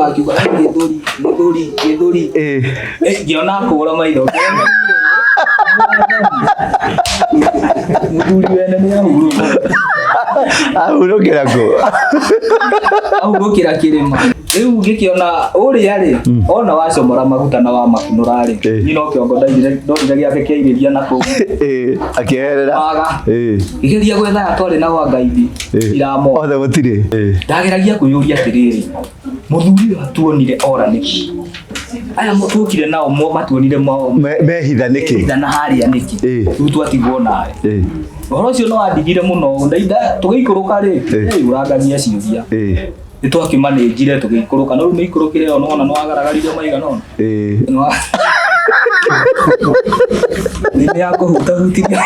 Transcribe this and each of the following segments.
akiuga githuri ngiona kũgũra maitho mũthuri wene nĩ ahurũkĩra kũ ahurũkĩra kĩrĩma rĩu ngĩkĩona ũrĩa rĩ ona wacomora maguta na wamakunũra rĩ ni no kĩongo ndorire gĩake kĩairĩria na kũu akĩherera igeria gwetha twarĩ na gwa ngaithi iramo othe gũtirĩ ndageragia kwĩyũria atĩrĩrĩ mũthuri atuonire ora nĩki aya mũtũkire nao matuonire mehitha nĩkĩ na harĩa nĩkĩ rĩu twatigwo nawe ũhoro ũcio no andigire mũno ndaida tũgĩikũrũka rĩ ũrangania ciũria nĩ twakimanĩnjire tũgĩikũrũka no rĩu nĩ ikũrũkire ona no agaragaririo maiga no nĩ ya kũhutahutirio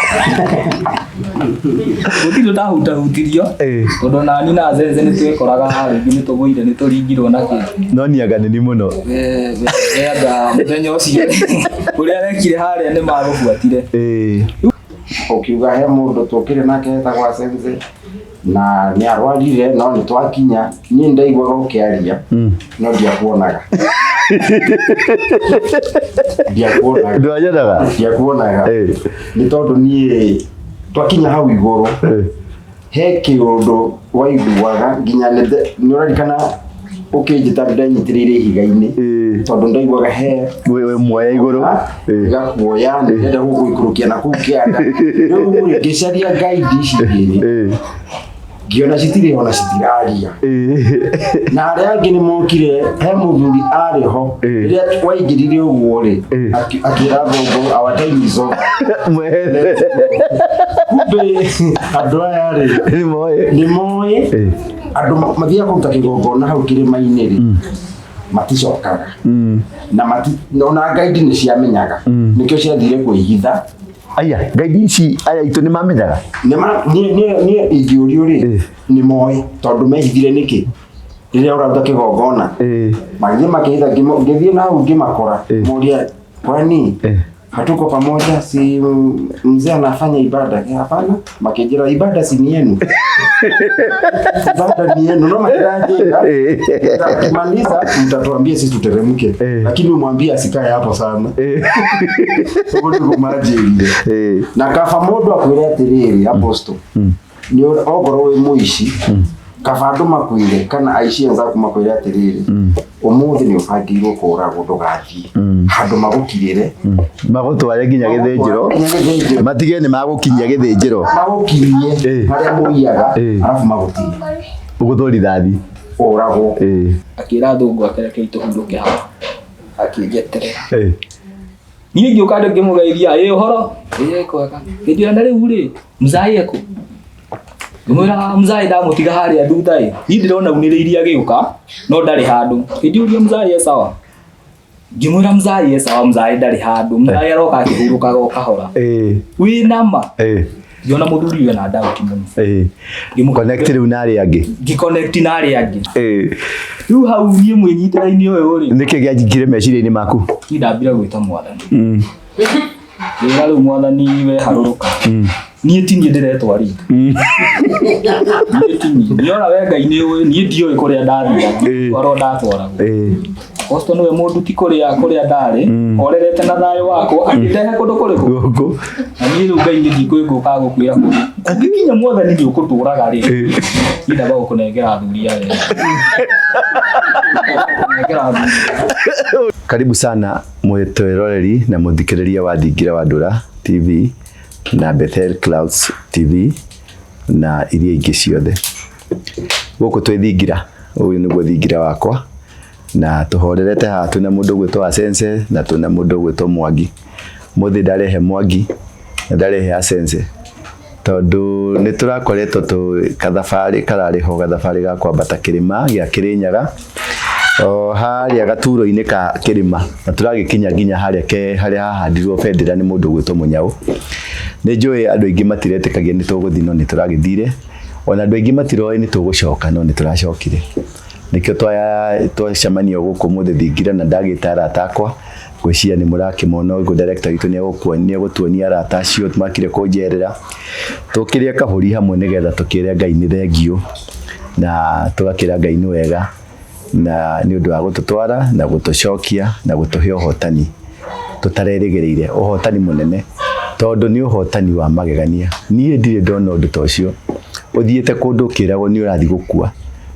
gũtirĩ ndahutahutirio tondũ nani na zenze nĩ twĩkoraga rĩngĩ nĩ tũgũire nĩ tũringirwo na kĩ no nĩ aganini mũno enda mũthenya ũcio ũrĩa wekire harĩa nĩ magũbuatire ukiuga he mũndũ tũkire nake etagwa zenze na nĩ arwarire no nĩ twakinya niĩ ndaiguaga ũkĩaria no ndiakuonaga ndiakuonaga nĩ tondũ niĩ twakinya hau igũrũ he kĩũndũ waiguaga nginya nĩ ũrarikana ũkĩnjĩta ndanyitĩrĩire ihiga-inĩ tondũ ndaiguaga he muoya igũrũ gakuoya ndĩrenda gũgũikũrũkia na kũu kĩanda rĩu ngĩcaria guide ici igĩrĩ ngiona citirĩ ona citiraria na arĩa angĩ nĩ mokire he mũthuri arĩ ho rĩrĩa waingĩrire ũguo rĩ akĩra thũngũ our time is over kumbe andũ aya rĩ nĩ moĩ andũ mathiaga kũruta kĩgongona hau kĩrĩma-inĩ rĩ maticokaga na ona guide nĩ ciamenyaga nĩkĩo ciathire kwĩhitha aya guide ici aya itũ nĩ mamenyaga niĩ ingĩũrio rĩ nĩ moĩ tondũ mehithire nĩkĩ rĩrĩa ũraruta kĩgongona magĩthiĩ makĩhitha ngĩthiĩ na hau ngĩmakora moria kwani hatuko pamoja si mzee anafanya ibada hapana makijira ibada si ni yenu ibada ni yenu no makirajenga tukimaliza mtatuambia sisi tuteremke lakini umwambie asikae hapo sana sababu ndio maji ile na kafa modo akwire atiriri apostle ni ogoro we muishi kafando makwire kana aishi enza kumakwire atiriri umuthi ni ubangirwo kũragwo ndũgathie handũ magũkirĩre magũtware nginya gĩthĩnjĩro matige nĩ magũkinyia gĩthĩnjĩro magũkinyie harĩa mũiyaga arafu magũtirie ũgũthũrithathi ũragwo akĩra thũngũ akereke itũhurũke haha akĩnjeterera niĩ ngĩũka ndĩ ngĩmũgeithia ũhoro kwega hĩndĩ na rĩu rĩ mzai eko ngĩmwĩra mzai ndamũtiga harĩa thutha ĩ niĩ ndĩrona unĩrĩirie agĩũka no ndarĩ handũ hĩndĩ ũria mzai sawa ngĩmwĩra mzai sawa mzai ndarĩ handũ mzai aroka akĩhurũkaga o kahora wĩ nama ngĩona mũthuri we na ndauti mũno ngĩmũconnect rĩu na arĩa angĩ ngĩconnect na arĩa angĩ rĩu hau niĩ mwĩnyitĩra-inĩ ũyũ rĩ nĩkĩ gĩanjingire meciria-inĩ maku niĩ ndambire gwĩta mwathani wĩra rĩu mwathani we harũrũka niĩ ti niĩ ndĩretwa rĩngĩ niĩ ti niĩ ndiona we Ngai nĩ ũĩ niĩ ndiũĩ kũrĩa ndathiaga oro ndatwaragwo Apostle nĩwe mũndũ ti kũrĩa ndarĩ orerete na thayũ wako akĩndehe kũndũ kũrĩkũ na niĩ rĩu Ngai nĩ ndikũĩgũka gũkwĩra kũndũ ũngĩkinya mwathani nĩ ũkũtũraga rĩ ndaba gũkũnengera thuria wega karibu sana mwĩtweroreri na mũthikĩrĩria wa Thingira wa Ndura TV na Bethel Clouds TV na iria ingĩ ciothe gũkũ twĩ Thingira ũyũ nĩguo Thingira wakwa na tũhorerete haha twĩna mũndũ gwĩtwo Sense na twĩna mũndũ gwĩtwo Mwangi mũthĩ ndarehe Mwangi na ndarehe Sense tondũ nĩ tũrakoretwo kathabarĩ kararĩ ho gathabarĩ ga kwambata kĩrĩma gĩa Kĩrĩnyaga o harĩa gaturo-inĩ ka kĩrĩma na tũragĩkinya nginya harĩa hahandirwo bendera nĩ mũndũ gwĩtwo Mũnyaũ nĩ njũĩ andũ aingĩ matiretĩkagia nĩ tũgũthiĩ no nĩ tũragĩthire ona andũ aingĩ matiroĩ nĩ tũgũcoka no nĩ tũracokire nĩkĩo twacemania gũkũ mũthĩ Thingira na ndagĩta arata akwa ngwĩciria nĩ mũrakĩmona ũguo director witũ nĩ egũtuonia arata acio makire kũnjerera tũkĩrĩa kahũri hamwe nĩgetha tũkĩre Ngai nĩ thengio na tũgakĩra Ngai nĩ wega na ni undu wa gututwara na gutucokia na gutuhe uhotani tutareregereire uhotani munene tondu ni uhotani wa magegania nie ndire ndona undu tocio uthiete kundu kiragwo ni urathi gukua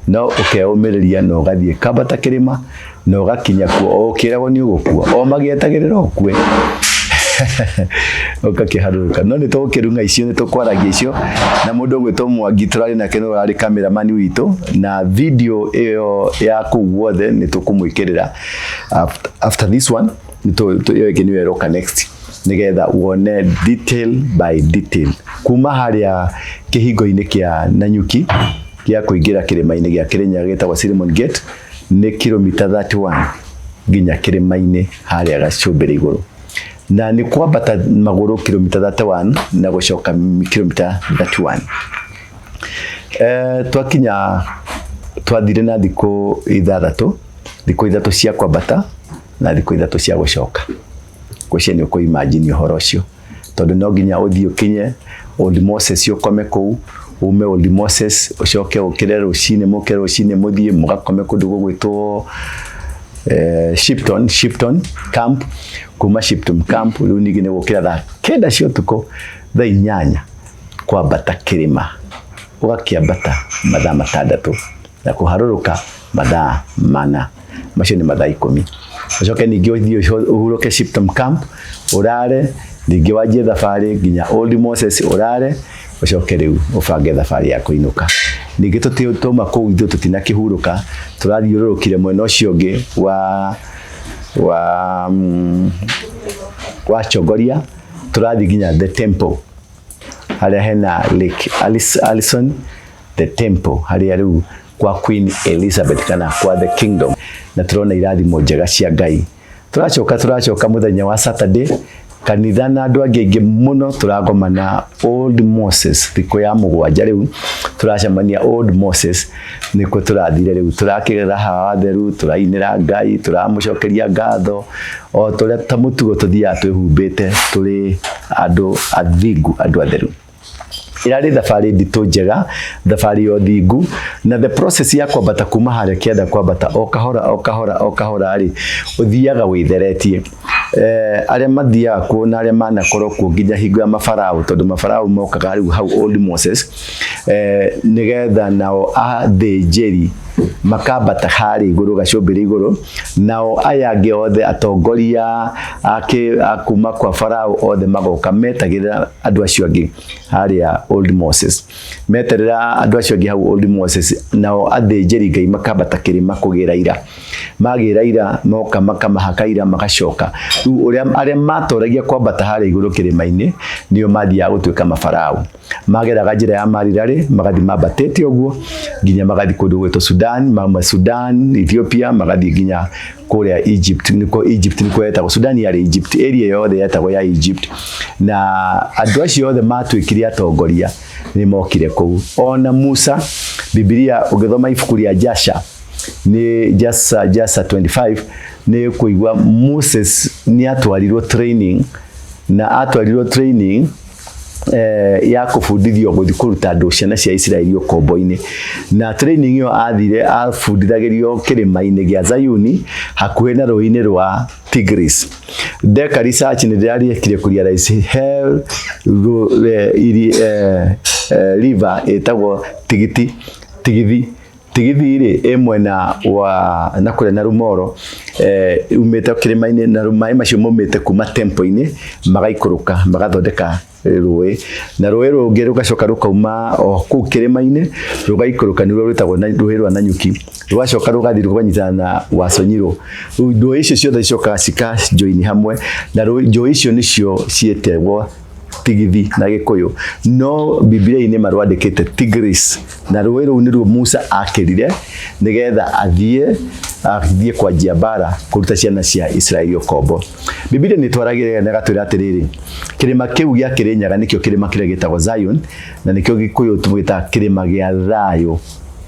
no ukeumireria no gathie kambata kirima no gakinya kuo ukiragwo ni ugukua o magietagirira ukue ukakiharuka no ni tukirunga icio ni tukwaragia icio na mundu gwitwo Mwangi turari nake no ari cameraman witu na video iyo ya kuwothe ni tukumwikirira after this one ni yo ikini roka next nigetha wone detail by detail kuma haria kihingo-ini kia Nanyuki kia kuingira kirima-ini gia Kirinyaga gitagwo Ceremony Gate ni kilomita 31 nginya kirima-ini haria gacumbire iguru na ni kwambata maguru kilomita 31 na gucoka kilomita 31 twakinya twathire na thiko ithatu cia kwambata na thiko ithatu cia gucoka kucia ni uko imagine uhoro ucio tondu no nginya uthio kinye Old Moses ukome kou ume Old Moses ucoke ukire rucine muthie mugakome kundu gugwitwo Shipton camp kuma Shipton camp riu ningine gukira thaa 9 cia utuku thaa 8 kwambata kirima ugakiambata mathaa 6 na kuharuruka mathaa 4 macio ni mathaa 10 ucoke ningi uthie uhuruke Shipton camp urare ningi wajie thabari nginya Old Moses urare ucoke riu ubange thabari ya kuinuka ningi tutuma kuu ithu tutinakihuruka turathiururukire mwena ucio ungi wa Chogoria turathi nginya the temple haria hena Lake Alison the temple haria riu kwa Queen Elizabeth kana kwa the kingdom na turona irathimo njega cia Ngai turacoka muthenya wa Saturday kanitha na andu angĩ muno turagomana Old Moses thiko ya mugwanja riu turacemania Old Moses niko turathire riu turakirira hawa theru turainira Ngai turamucokeria ngatho o turia ta mutugo tuthia twihumbite turi andu athingu andu atheru irari thabari nditu njega thabari yo thingu na the process ya kwambata kuma haria kienda kwambata o kahora ari uthiaga witheretie aria mathiaga kuona aria manakorwo ku nginya hingo ya mafarao tondu mafarao mokaga riu hau Old Moses nigetha nao athĩnjĩri makambata hari iguru gacumbire iguru nao ayange othe atongoria akuma kwa farao othe magoka metagirira andu acio angi haria Old Moses meterera andu acio angi hau Old Moses nao athĩnjĩri Ngai makambata kirima kugira ira magira ira moka makamahaka ira magacoka riu uria aria matoragia kwambata hari iguru kirima-ini nio mathia gutuika mafarao mageraga njira ya marirari magathi mambatete uguo nginya magathi kundu gwetwo Sudan, Ethiopia, magathi nginya kuria Egypt niko yetagwo Sudan ya Egypt area yothe yetagwo ya Egypt na andu acio othe matwikire atongoria ni mokire kou ona Musa Biblia ugithoma ibuku ria Jasha ni Jasha 25 ni kuigwa Moses ni atwarirwo training ya kufundithio guthi kuruta andu ciana cia Israeli ukombo-ini na training yo athire afundithagirio kirima-ini gia Zayuni hakuhe na ruini rwa Tigris deka research ni ndari kire kurealize river etagwo Tigithi emwena wa nakure na Rumoro umete kirima-ini na rumai macio momete kuma tempo-ini magaikuruka magathondeka RUO na RUO rungi rugacoka rukauma o ku kirima-ini rugaikuruka niruo rutagwo na ruhi rwa Nanyuki rugacoka rugathi rukanyitana na Wasonyiro RUO icio ciothe icoka cika join hamwe na RUO icio nicio cietagwo Tigithi na Gikuyu no Biblia-ini marwandikite Tigris na RUO ru niruo Musa akirire nigetha athie kwa jiabara kuruta ciana cia Israeli ukombo Biblia ni twaragire na gatwira atiriri kirima kiu gia Kirinyaga nikio kirima kiria gitagwo Zion na nikio Gikuyu tumwita kirima gia thayo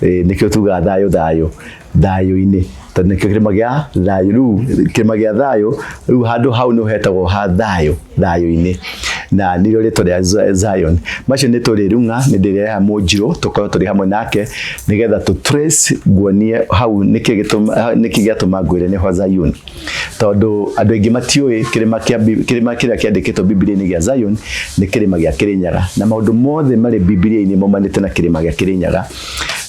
nikio tuga thayo-ini tondu nikio kirima gia thayo riu kirima gia thayo riu handu hau no hetagwo ha thayo-ini na nirio ritwa ria Zion macio ni turirunga ni ndireha Munjiru tukorwo turi hamwe nake nigetha tu trace guonie hau niki giatuma ngwire ni ho Zion tondu andu aingi matiui kirima kiria kiandikitwo Biblia-ini gia Zion ni kirima gia Kirinyaga na maundu mothe mari Biblia-ini momanite na kirima gia Kirinyaga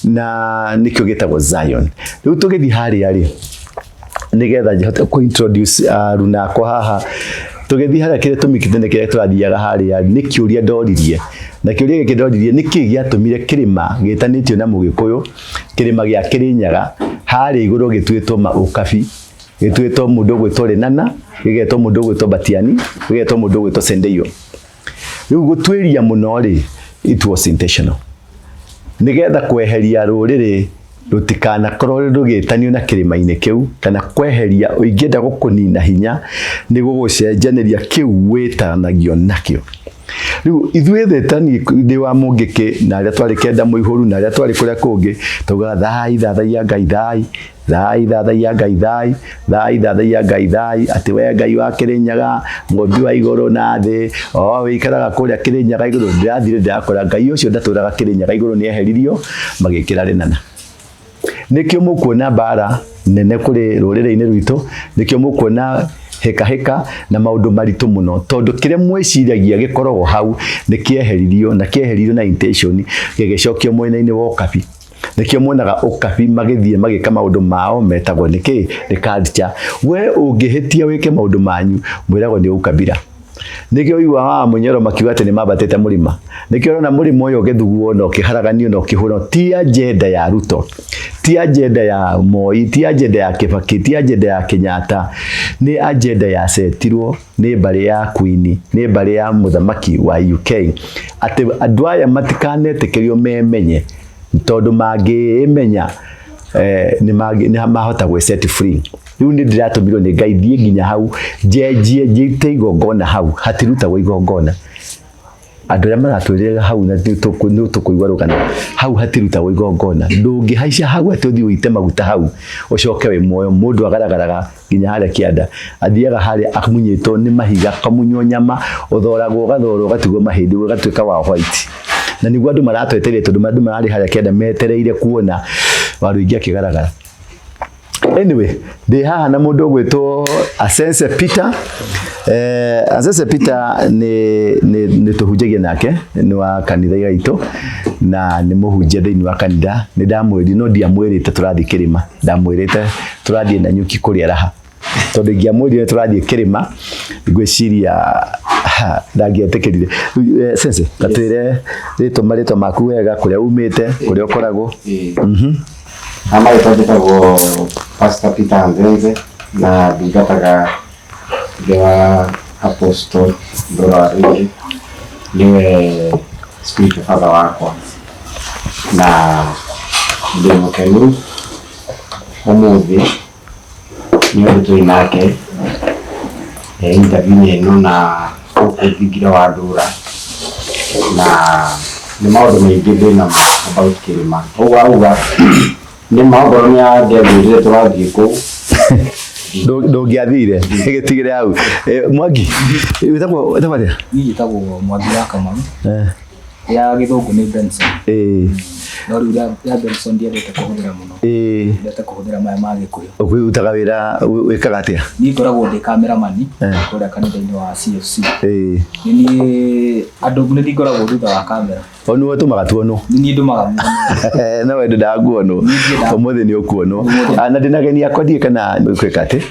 na nikio gitagwo Zion riu tugithi haria ri nigetha njote ku introduce runako haha tugithi haria kire tumikithene kire turathiaga haria ni kiuria ndoririe na kiuria giki ndoririe niki giatumire kirima gitanitio na Mugikuyu kirima gia Kirinyaga haria iguru gitwitwo Maukabi gitwitwo mundu gwitwo Lenana gigetwo mundu gwitwo Batiani gigetwo mundu gwitwo Sendeio riu gutwiria muno ri it was intentional nigetha kweheria ruriri rutikana korwo rugitanio na kirima-ini kiu kana kweheria uingienda gukunina hinya ni gugucenjaniria kiu witanagio nakio riu ithuĩ thetani ndi wa Mungiki na aria twari kenda muihuru na aria twari kuria kungi tuga thai thathaia Ngai thai thathaia Ngai thai ati we Ngai wa Kirinyaga ng'ombi wa iguru na thi wikaraga kuria Kirinyaga iguru ndirathire ndirakora Ngai ucio ndaturaga Kirinyaga iguru ni eheririo magikira Lenana nikio mukuona bara nene kuri rurire-ini rwitu nikio mukuona heka na maundu maritu muno tondu kire mwiciragia gikoragwo hau nikieheririo na intention gigicokio mwena-ini wa Ukabi nikio muonaga Ukabi magithie magika maundu mao metagwo ni culture we ungihitia wike maundu manyu mwiragwo ni Ukabira nikio iwa wa Munyoro makiuga ati ni mabatete murima nikio rona murima uyu githuguo no kiharaganio no kihuro ti agenda ya Ruto ti agenda ya Moi ti agenda ya Kibaki ti agenda ya Kenyatta ni agenda ya setirwo ni bari ya Queen ni bari ya muthamaki wa UK ati andu aya matikanetekerio memenye tondu mangimenya ni mahota gwe set free riu ni ndiratumiro ni Ngai thie nginya hau njite igongona hau hatirutagwo igongona andu aria maratwirira hau na tukuigwa rugana hau hatirutagwo igongona ndungihaica hau ati uthii uite maguta hau ucoke we muoyo mundu agaragaraga nginya haria kianda athiaga haria amunyitwo ni mahiga kamunyo nyama uthoragwo ugatigwo mahindi ugatuika wa white na niguo andu maratwetereire tondu andu marari haria kianda metereire kuona Waruinge akigaragara anyway ndi haha na mundu gwitwo Acc Peter Acc Peter ni tuhunjagia nake ni wa kanitha gaitu na ni muhunjia thiini wa kanitha ni ndamwiri no ndiamwirite turathie Kirima ndamwirite turathie na nyuki kuria raha tondu ngiamwirire turathie Kirima ngwiciria ndangietikirire sense gatwire ritwa maku wega kuria umite kuria ukoragwo ama itajitagwo Pastor Peter Ndenze na ndungataga wa Apostle Ndura niwe spiritual father wakwa na ndi mukenu umuthi niwe tuinake interview ino na ukuthingira wa Ndura na ni maundu maingi ndina about Kirima uga ni maundu ni ngiathire turathie ku ndungiathire gitigire hau Mwangi witagwo yitagwo Mwangi wa Kamau ya githungu ni Benson no riu ya Benson ndiendete kuhuthira muno ndiendete kuhuthira maya ma Gikuyu ukui utaga wira wikaga atia ni ngoragwo ndi cameraman kuria kanitha-ini wa CFC ni andu ni ngoragwo thutha wa kamera onu watumaga tuono ni ndumaga na wendo ndaguono umuthi ni ukuono na ndinageni akodie kana kwika ati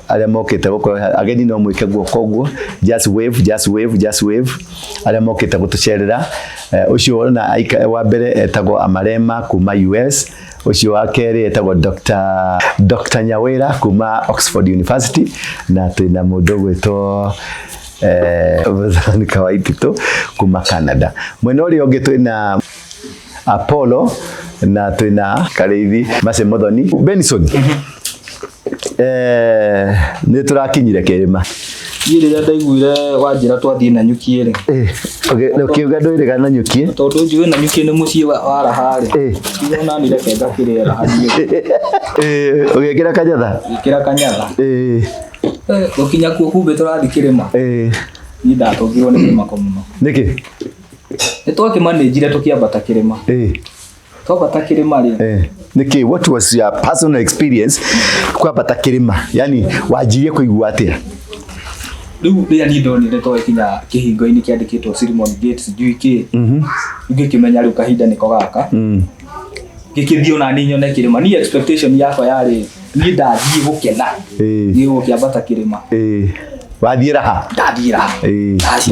aria mokite gukora ageni no mwike guoko guo just wave aria mokite gutucerera ucio na wa mbere etagwo Amarema kuma US ucio wa keri etagwo Dr. Nyawira kuma Oxford University na twina mundu gwitwo ni kawaitito kuma Canada mwena uri ungi twina Apollo na twina Karithi Mase Muthoni Benson ni turakinyire Kirima Yire ndaiguire wanjira twathie na nyuki ri. Okay, ndũire kana nyuki. Tondu njui na nyuki ni mucii wa rahari. Ndona ni reke ngakirera hadi. Ugekira kanyatha. Ikira kanyatha. Ukinya kuo kumbe turathi kirima. Ni ndatogirwo ni kirima ko muno. Niki? Nitwake managire tukiambata kirima. Twambata kirima ri. Niki, what was your personal experience kwambata kirima? Yani wajirie kuigua atia? Riu ria ni ndonire twakinya kihingo-ini kiandikitwo ceremony gates juiki. Ngikimenya riu kahinda niko gaka. Ngikithio na ni nyone kirima. Ni expectation yakwa yari ni ndathie gukena. Ni gukiambata kirima. Wathie raha? Ndathie raha.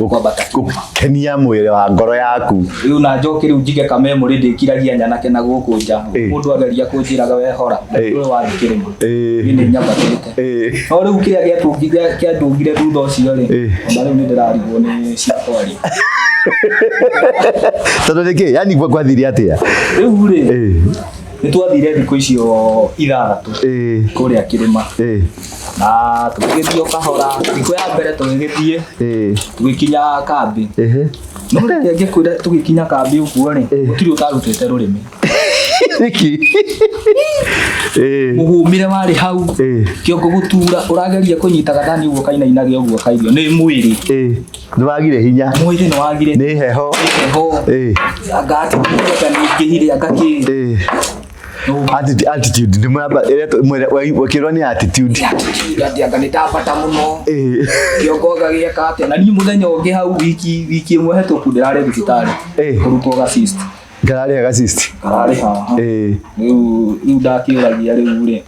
Kwambata kirima. Kenia mwiri wa ngoro yaku. Riu na njoke riu njige kamemori ndikiragia nyanake na guku nja. Mundu ageria kunjiraga wehora. Riu wathi kirima. Ni nyambatite. No riu kiria giatungire thutha ucio ri. Na riu ni ndirarigwo ni ciakwari. Tondu niki, yani gwathirie atia? Riu ri. Nitwathire thiku icio ithathatu. Kuria kirima. Na tugithio kahora. Thiku ya mbere tugithie. Tugikinya kambi. No reke ngikwira tugikinya kambi uguo ri. Gutiri utarutite rurimi. Niki? Mugumire wari hau. Kiongo gutura urageria kunyita gathani uguo kainainage uguo kairio ni mwiri. Niwagire hinya. Mwiri ni wagire. Ni heho. Agati ngihire agaki. Attitude ni wakirwo ni attitude. Anga nitapata muno. Kiongo gagieka ate na ni muthenya ungi hau wiki imwe hetũku ndirare thibitari. Kurutwo ga assist. Karare assist. Karare haha. Riu ndakiuragia riu ri.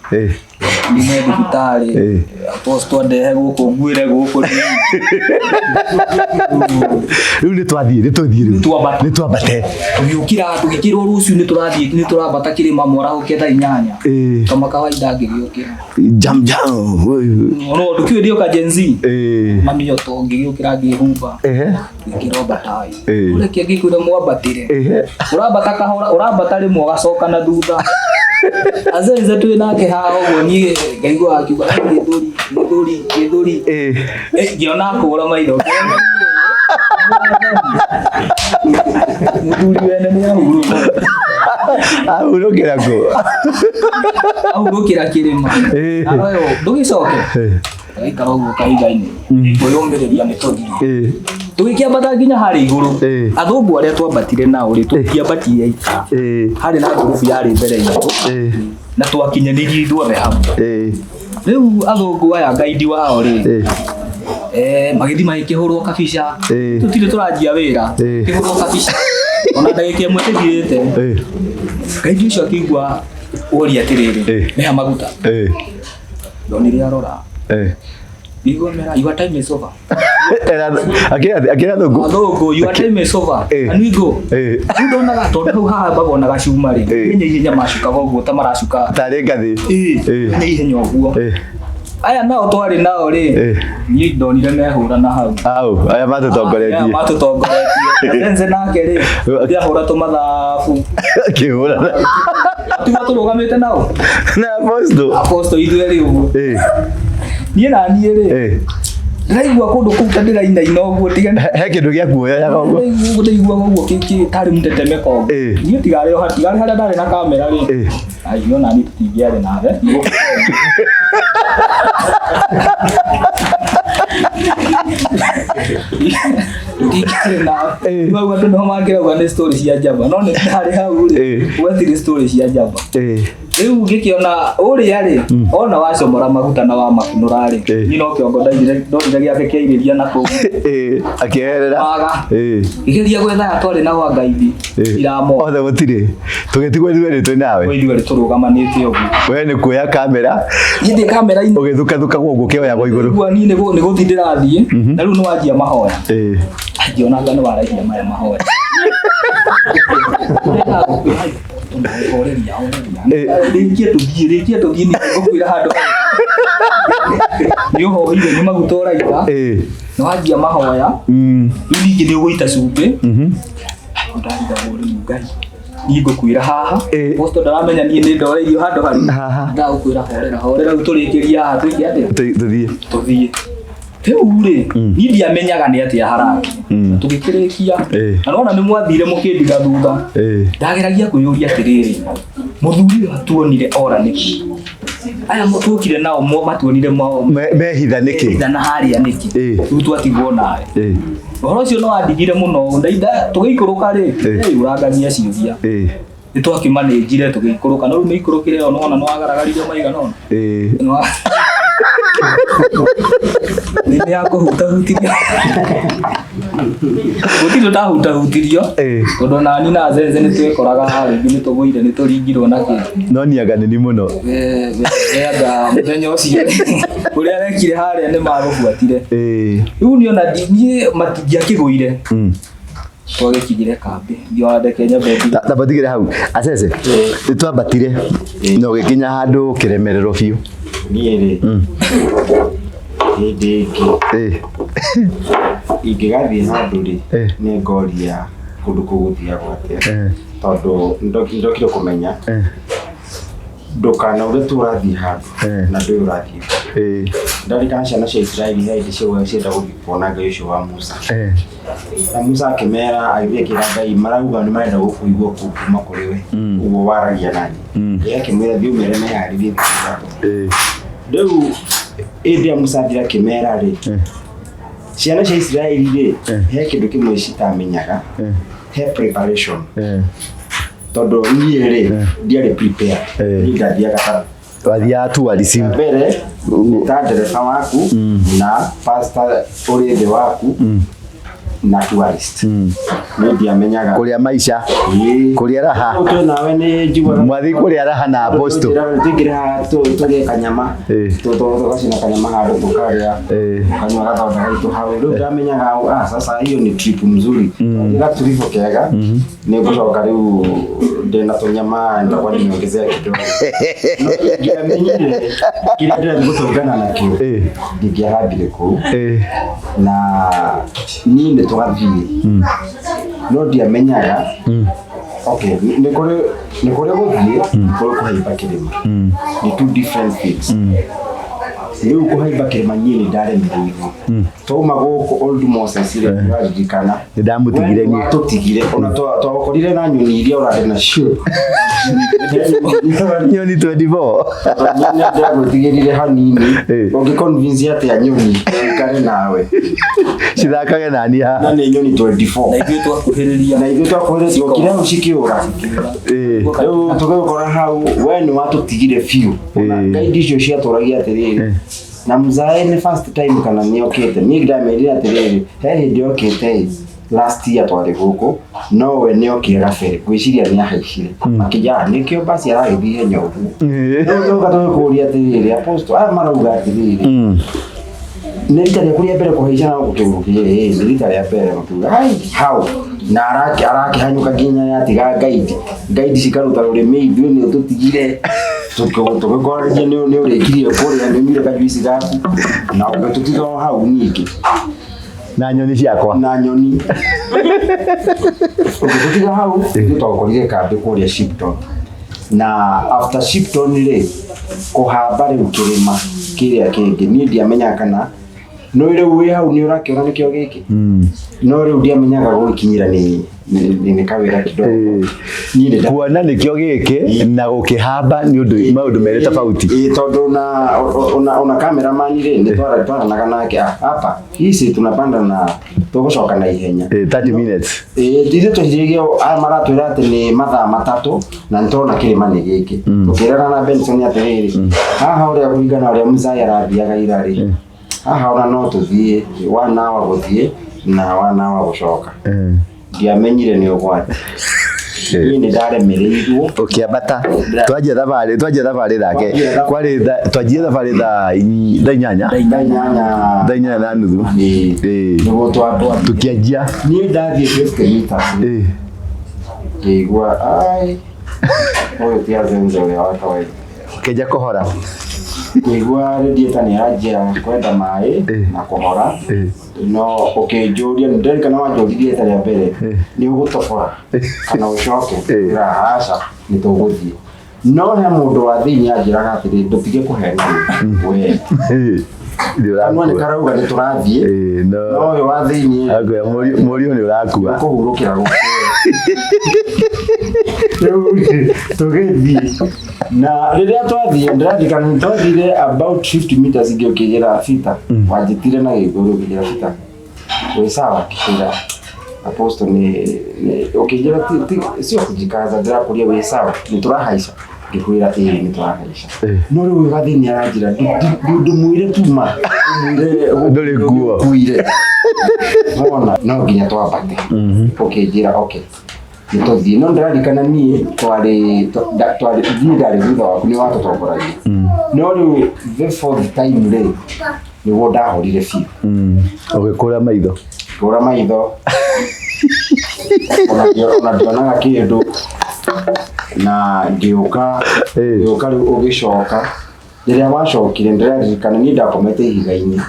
Ni me thibitari. Apostle ndehe guku ngwire guku. Riu ni twathie ni twambate. Tugikirwo ruciu ni turambata kirima morahuke thaa 8. Kama kawaida ngigiukira. Jam. No ndukiwe ndio ka Gen Z. Mami yoto ngigiukira ngihumba. Ngikiromba tai. Ureke ngikwira mwambatire. Urambata kahora urambata rimwe ugacoka na thutha. Azenze tu nake hao uguo ni ngaigua akiuga githuri. Ngiona kũgũra maitho. Muthuri wene ni ahurũkĩra kũ? Ahurũkĩra kirima. Ayo ndugicoke. Aikara uguo kahinda-ini. Mwĩyũmĩrĩria nĩ tũthiĩ. Tugikiambata nginya harĩ igũrũ. Athũngũ arĩa twambatire nao rĩ tũkiambatie aika. Harĩ na ngurubu yarĩ mbere itũ. Na twakinyanirie ithuothe hamwe. Riu athũngũ aya guide wao rĩ magĩthi magĩkĩhũrwo kabica. Tũtirĩ tũranjia wĩra. Kĩhũrwo kabica. Ona ndagĩka ĩmwe tũthiĩte. Guide ũcio akĩigua ũria atĩrĩrĩ nĩ ha maguta. Ndonire arora. Igomera, your time is over. Akira thũngũ. Athũngũ, your time is over. Anigo. Ndonaga tondu haha babona gacuma ri. Nĩ ihenya macukaga ũguo ta maracuka. Tarĩ ngathĩ. Nĩ ihenya ũguo. Aya nao twari nao ri. Niĩ ndonire mehũrana hau. Aya matũtongoretie. Nzenze nake ri. Ndiahũra tũmathabu. Akĩhũrana. Tiga tũrũgamĩte nao. Na Apostle ithuĩ rĩ ũguo. Niĩ na niĩ rĩ. Ndĩraigua kũndũ kũu ta ndĩrainaina ũguo tigana. He kĩndũ gĩa kuoyaga ũguo. Ndĩraigua ũguo tarĩ mũtetemeko ũguo. Niĩ tigarĩ harĩa ndarĩ na kamera rĩ. Ai no nani tũtingĩarĩ nawe. Ndikare nawe. Mau andũ no mangĩrauga nĩ story cia njamba no nĩ ndarĩ hau rĩ. Gwatirĩ story cia njamba. Riu ngikiona ũrĩa rĩ ona wacomora maguta na wa makunũra rĩ. Ni no kĩongo ndonire gĩake kĩairĩria na kũu. Akĩherera. Igeria gwetha atwarĩ na wa gaidi. Iramo. Othe gũtirĩ. Tũgĩtigwo ithuĩ twĩ nawe. Ithuĩ tũrũgamanĩte ũguo. We nĩ kuoya kamera. Indi kamera-inĩ. Ũgĩthukathuka guo kĩoyagwo igũrũ. Gua ni nĩ gũthi ndĩrathiĩ. Na rĩu nĩ wanjia mahoya. Ngiona ngano waraihia maya mahoya. Rĩkia tũthiĩ nĩ ngũkwĩra handũ. Nĩ ũhohire nĩ maguta ũraita. Nĩ wanjia mahoya. Rĩu ningĩ nĩ ũgũita cumbĩ. Ndarigagwo rĩu Ngai. Niĩ ngũkwĩra haha. Apostle ndaramenya niĩ nĩ ndoreirio handũ harĩ. Ndagũkwĩra horera rĩu tũrĩkĩria haha twĩke atĩa? Tũthiĩ. Uri ni ndiamenyaga ni atia haraki tugikirikia na nona ni mwathire mukindiga thutha ndageragia kuyuria atiriri muthuri atuonire ora niki aya mutukire nao matuonire mehitha niki na haria niki tu twatigwo nawe horo cio no andigire muno ndaida tugikuruka ri urangania ciuria ni twakimanejire tugikuruka no rume ikurukire no ona no agaragaririo maiga no ni yako hutahutirio gutiro ta hutahutirio tondu nani na zenze ni twikoraga hari ngi ni tuguire ni turingirwo na kindu no ni agane ni muno ega muthenya ucio uria rekire haria ni magubuatire riu ni ona ndingie matingia kiguire twagikigire kambi ngiwande Kenya bendi tabatigire hau acece nitwambatire no gikinya handu kiremerero biu niere ingigathie handu ri ni ngoria kundu kuguthia gwate tondu ndokire kumenya ndukana uri turathie handu na ndu urathie ndarikana ciana cia Israeli hindi cio cienda guthie kuona Ngai ucio wa Musa na Musa akimera agithikira Ngai marauga ni marenda gukuigwo kuma kuri we uguo waragia nani akimwira thiu mere me harithie Deu indi Musa ndira kimera ri ciana cia Israeli ri he kindu kimwe citamenyaga he preparation tondu nie ri ndiari prepare ngathia gata wathia tu alisimu mbere ta ndereba waku na pastor uri thi waku na tourist ni ndiamenyaga kuria maisha kuria raha uto nawe ni njigwa mwathi kuria raha na apostle tigira tuge kanyama to gacina kanyama handu tukaria kanywa gathonda gaitu hau riu ndamenyaga sasa hiyo ni trip mzuri ila tulivo kega ni gucoka riu ndena tunyama ndakwa niongezea kidogo ngamenyire kile ndira gutungana nakio ngigiarabire ku na ni tugathie no ndiamenyaga okay ni kore guthie kore kuhaiba kirima ni two different things riu kuhaiba kirima nyini ndare mbigo toma guku old Moses ile ndikana ndamutigire ni tutigire ona twakorire na nyoni iria urare na cio nyoni 24 nyoni ndagutigirire hanini ungiconvince ati nyoni kare nawe cithakage nani ha na ni nyoni 24 na ithuĩ twakuhĩrĩria okire ucikiura riu tugikora hau we ni watutigire fiu ngaidi icio ciatũragia atiriri na mzae ni first time kana ni okete ni ndamerire atiriri he hindi okete last year twari guku no we ni okira fere gwiciria ni ahaicire akija nikio basi aragithie nyogu no gatoe kuria atiriri apostle marauga atiriri nilitari kuria mbere kuhaicana na gukirukia nilitari ya mbere mutuga how na araki hanyuka ginya yatiga guide cikaruta rurimi ithuĩ ni tutigire tukigoreria ni urikirie kuria ni mire kajuici gaku na ugitutiga hau niki na nyoni ciakwa na nyoni ugitutiga hau tutakorire kambi kuria Shipton na after Shipton ri kuhamba ri ukirima kiria kingi ni ndiamenya kana no ire uwe hau ni urakiona nikio giki no ri ndiamenyaga gukinyira ni kawira kidogo ni nda kuona nikio giki na gukihamba ni undu maundu mere tofauti tondu na cameraman ri ni twaranaga nake hapa hisi tunapanda na tugucoka na ihenya 30 minutes ndize tuhirigio maratwira ati ni mathaa matatu na ntona kirima ni giki tukirana na Benson atiriri haha uria kuringana uria Musa arathiaga irari haha ona no tuthie 1 hour guthie na 1 hour gucoka ndiamenyire ni ugwati ni ndaremereirwo ukiambata twaje thabari thake kwari twaje thabari tha inyanya na nuthu nigo twatwa tukianjia ni ndathie 50 meters kigwa ai oyo tia zenzo ya kawaida keja kohora kigwa ndieta ni ajira kwenda mai na kohora no ukijuria ndari kana wajuririe ta ya mbere ni ugutofora kana ucoke hasa ni tuguthie no he mundu wa thiini ajiraga atiri ndutige kuhena we Kanwa ni karauga ni turathie. No yo wathiini. Agwe muri ni urakua. Kuhurukira guku. Tugethi. Na riria twathie ndirikana ni twathire about 50 meters igiokigira fita. Wajitire na iguru kigira fita. We sawa kishira. Apostle ni ukigira sio kujikaza ndira kuria we sawa ni turahaisha gikwira ni turahaisha no riu gathini aranjira ndumuire tuma ndore guo kuire mona no nginya twambate ukigira okay nitothie no ndirarikana nie twari ndari thutha waku ni watotongoragia no riu the fourth time ri ni woda horire fiu ugikura maitho kura maitho unadionaga kindu na ngĩũka rĩu ũgĩcoka rĩrĩa wacokire ndĩraririkana niĩ ndakomete ihiga-inĩ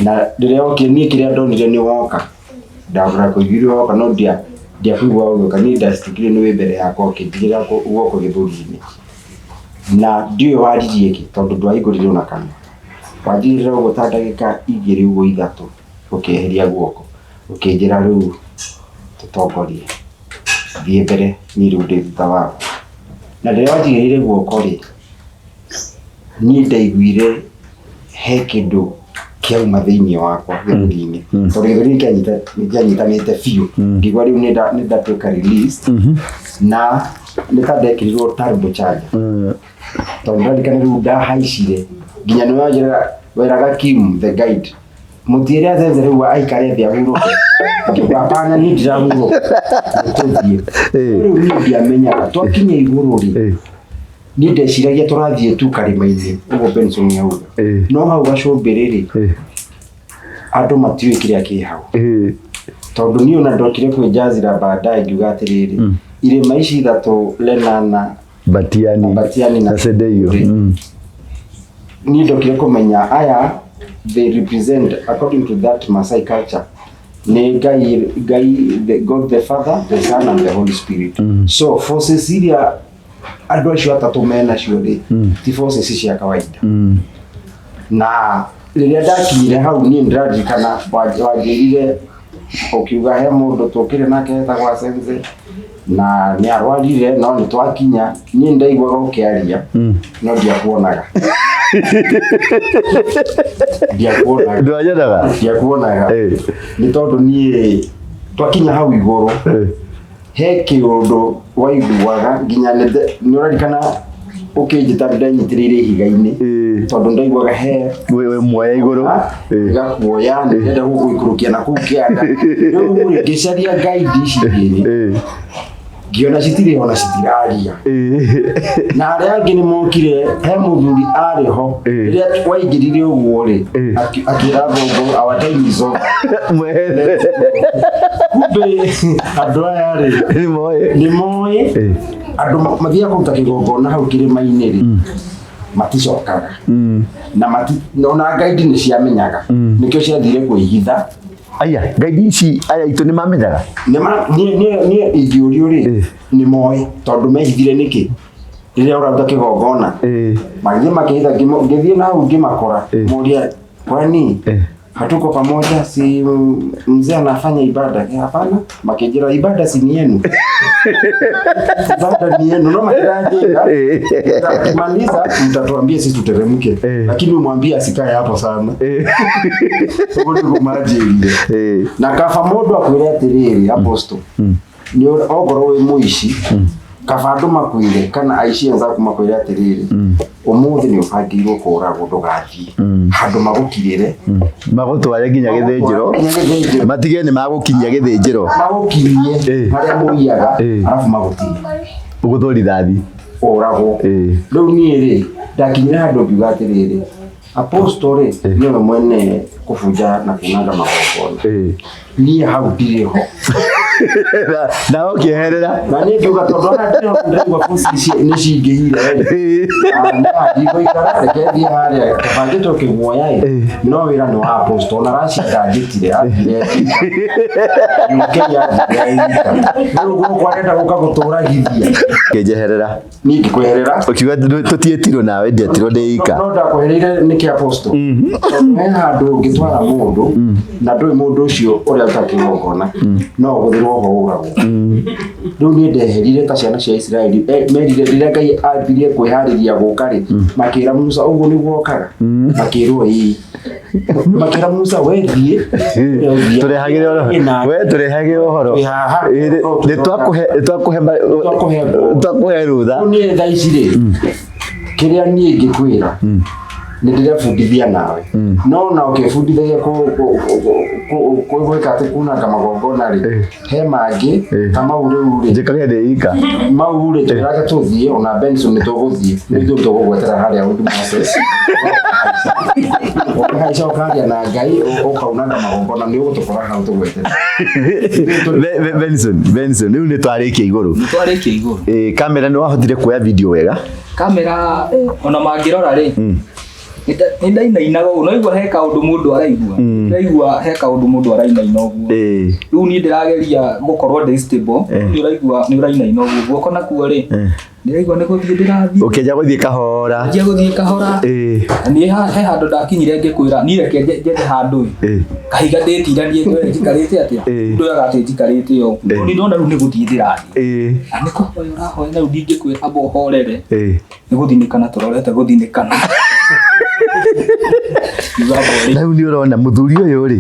na rĩrĩa okire niĩ kĩrĩa ndonire nĩ woka ndagũra kũiguire woka no ndiakũigua ũgĩũka niĩ ndacitikire nĩ wĩ mbere yakwa ũkĩndigĩra guoko gĩthũri-inĩ na ndiũĩ waririe kĩ tondũ ndwahingũrire ona kanua wanjirĩra ũguo ta ndagĩka 2 ũguo 3 ũkĩeheria guoko ũkĩnjĩra rĩu tutongorie thiĩ mbere niĩ rĩu ndĩ thutha waku na rĩrĩa wanjigĩrĩire guoko rĩ niĩ ndaiguire he kĩndũ kĩauma thĩinĩ wakwa gĩthũri-inĩ tondũ gĩthũri nĩkĩanyitanĩte biũ ngĩigua rĩu nĩ ndatuĩka released na nĩ ta ndekĩrirwo turbo charger tondũ ndarikana rĩu ndahaicire nginya nĩ wanjĩra weraga Kim the guide mutiria zenze rĩu aikare thĩ ahurũke ngĩpapana nĩ ndirahurũka tũthiĩ rĩu niĩ ndiamenyaga twakinya igũrũ rĩ niĩ ndeciragia tũrathiĩ tu karĩma-inĩ ũguo Benson yauga no hau gacũmbĩrĩ rĩ andũ matiũĩ kĩrĩa kĩ hau tondũ niĩ ona ndokire kwĩnjazira baadaye ngiuga atĩrĩrĩ irĩma ici ithatũ Lenana Batiani na Sedeyo niĩ ndokire kũmenya aya they represent according to that Masai culture ne guy God the Father, the Son and the Holy Spirit. So forces iria andũ acio atatu mena cio ri ti forces cia kawaida na rĩrĩa ndakinyire hau niĩ ndirarikana wanjĩrire ukiuga he mũndũ tũkire nake etagwo Senze na nĩ arwarire no nĩ twakinya niĩ ndaiguaga ũkĩaria no ndiakuonaga ndiakuonaga nĩ tondũ niĩ twakinya hau igũrũ he kĩũndũ waiguaga nginya nĩ ũrarikana ũkĩnjĩta ndanyitĩrĩire ihiga-inĩ tondũ ndaiguaga he muoya igũrũ gakuoya ndĩrenda gũgũikũrũkia na kũu kĩanda rĩu ngĩcaria guide ici igĩrĩ ngiona citirĩ ona citiraria na arĩa angĩ nĩ mokire he mũthuri arĩ ho rĩrĩa waingĩrire ũguo rĩ akĩra thongo our time is over kumbe andũ aya rĩ nĩ moĩ andũ mathiaga kũruta kĩgongona hau kĩrĩma-inĩ rĩ maticokaga na ona guide nĩ ciamenyaga nĩkĩo ciathire kwĩhitha aya guide ici aya itũ nĩ mamenyaga niĩ ingĩũrio rĩ nĩ moĩ tondũ mehithire nĩkĩ rĩrĩa ũraruta kĩgongona magĩthiĩ makĩhitha ngĩthiĩ na hau ngĩmakora moria kwani hatuko pamoja si mzee anafanya ibada hapana makijira ibada si ni yenu ibada ni yenu no makiraje kimaliza mtatuambia sisi tuteremke lakini umwambie asikae hapo sana sababu ndio maji na kafa modo akwira atiriri apostle ni ogoro we muici kaba andũ makwire kana aici enza kumakwira atiriri umuthi ni ubangirwo kũragwo ndũgathiĩ handũ magũkirĩre magũtware nginya gĩthĩnjĩro matige nĩ magũkinyia gĩthĩnjĩro magũkinyie harĩa mũiyaga arabu magũtinie ũgũthwo rithathi ũragwo rĩu niĩ rĩ ndakinyire handũ ngiuga atĩrĩrĩ apostle rĩ nĩwe mwene kũbunja na kunanga magongona niĩ hau ndirĩ ho Na ukieherera na ni ngiuga tondu ana ndĩrigua bũci nĩ cingĩire ndiko ikara rekethi haria kabangĩtwo kĩguoya no wĩra nĩ wa apostle na racitangĩtire athire Kenya ndio gũkũ arenda gũka gũtũragithia kĩnjeherera ni ngĩkweherera ukiuga tũtietirwo nawe ndietirwo ndĩika no ndakwehereire nĩ kĩ apostle he handũ ngĩtwara mũndũ na ndũĩ mũndũ ũcio ũrĩa ũtakĩgongona no gũthirwo ho ũgagwo rĩu niĩ ndeherire ta ciana cia Israeli merire rĩrĩa Ngai ambirie kwĩharĩria gũka rĩ makĩra Musa ũguo nĩguo okaga makĩrwo makĩra Musa wethiĩ turehagĩre ũhoro nĩtwakũhe rũtha niĩ thaa ici rĩ kĩrĩa niĩ ngĩkwĩra nĩ ndĩrebundithia nawe no na ũkĩbundithagia gwĩka atĩ kunanga magongona rĩ he mangĩ ta mau rĩu rĩ njĩkage ndĩika mau rĩ twĩrage tũthiĩ ona Benson nĩ tũgũthiĩ nĩ ithuĩ tũgũgwetera harĩa ũndũ Moses ũkahaica ũkaria na Ngai ũkaunanga magongona nĩ ũgũtũkora hau tũgwetera Benson rĩu nĩ twarĩkia igũrũ kamera nĩ wahotire kuoya video wega kamera ona mangĩrora rĩ ndainainaga ũguo no igua he kaũndũ mũndũ araigua ndaigua he kaũndũ mũndũ arainaina ũguo rĩu niĩ ndĩrageria gũkorwo ndĩ stable nĩ ũraigua nĩ ũrainaina ũguo guoko nakuo rĩ ndĩraigua nĩ gũthiĩ ndĩrathiĩ ũkĩnja gũthiĩ kahora na niĩ he handũ ndakinyire ngĩkwĩra niĩ reke njethe handũ kahiga ndĩtiranie njikarĩte atĩa ndoyaga atĩ njikarĩte o nĩ ndona rĩu nĩ gũthiĩ ndĩrathiĩ na nĩ kũhoya ũrahoya na rĩu ndingĩkwĩra amba ũhorere nĩ gũthinĩkana tũrorete gũthinĩkana rĩu nĩ ũrona mũthuri ũyũ rĩ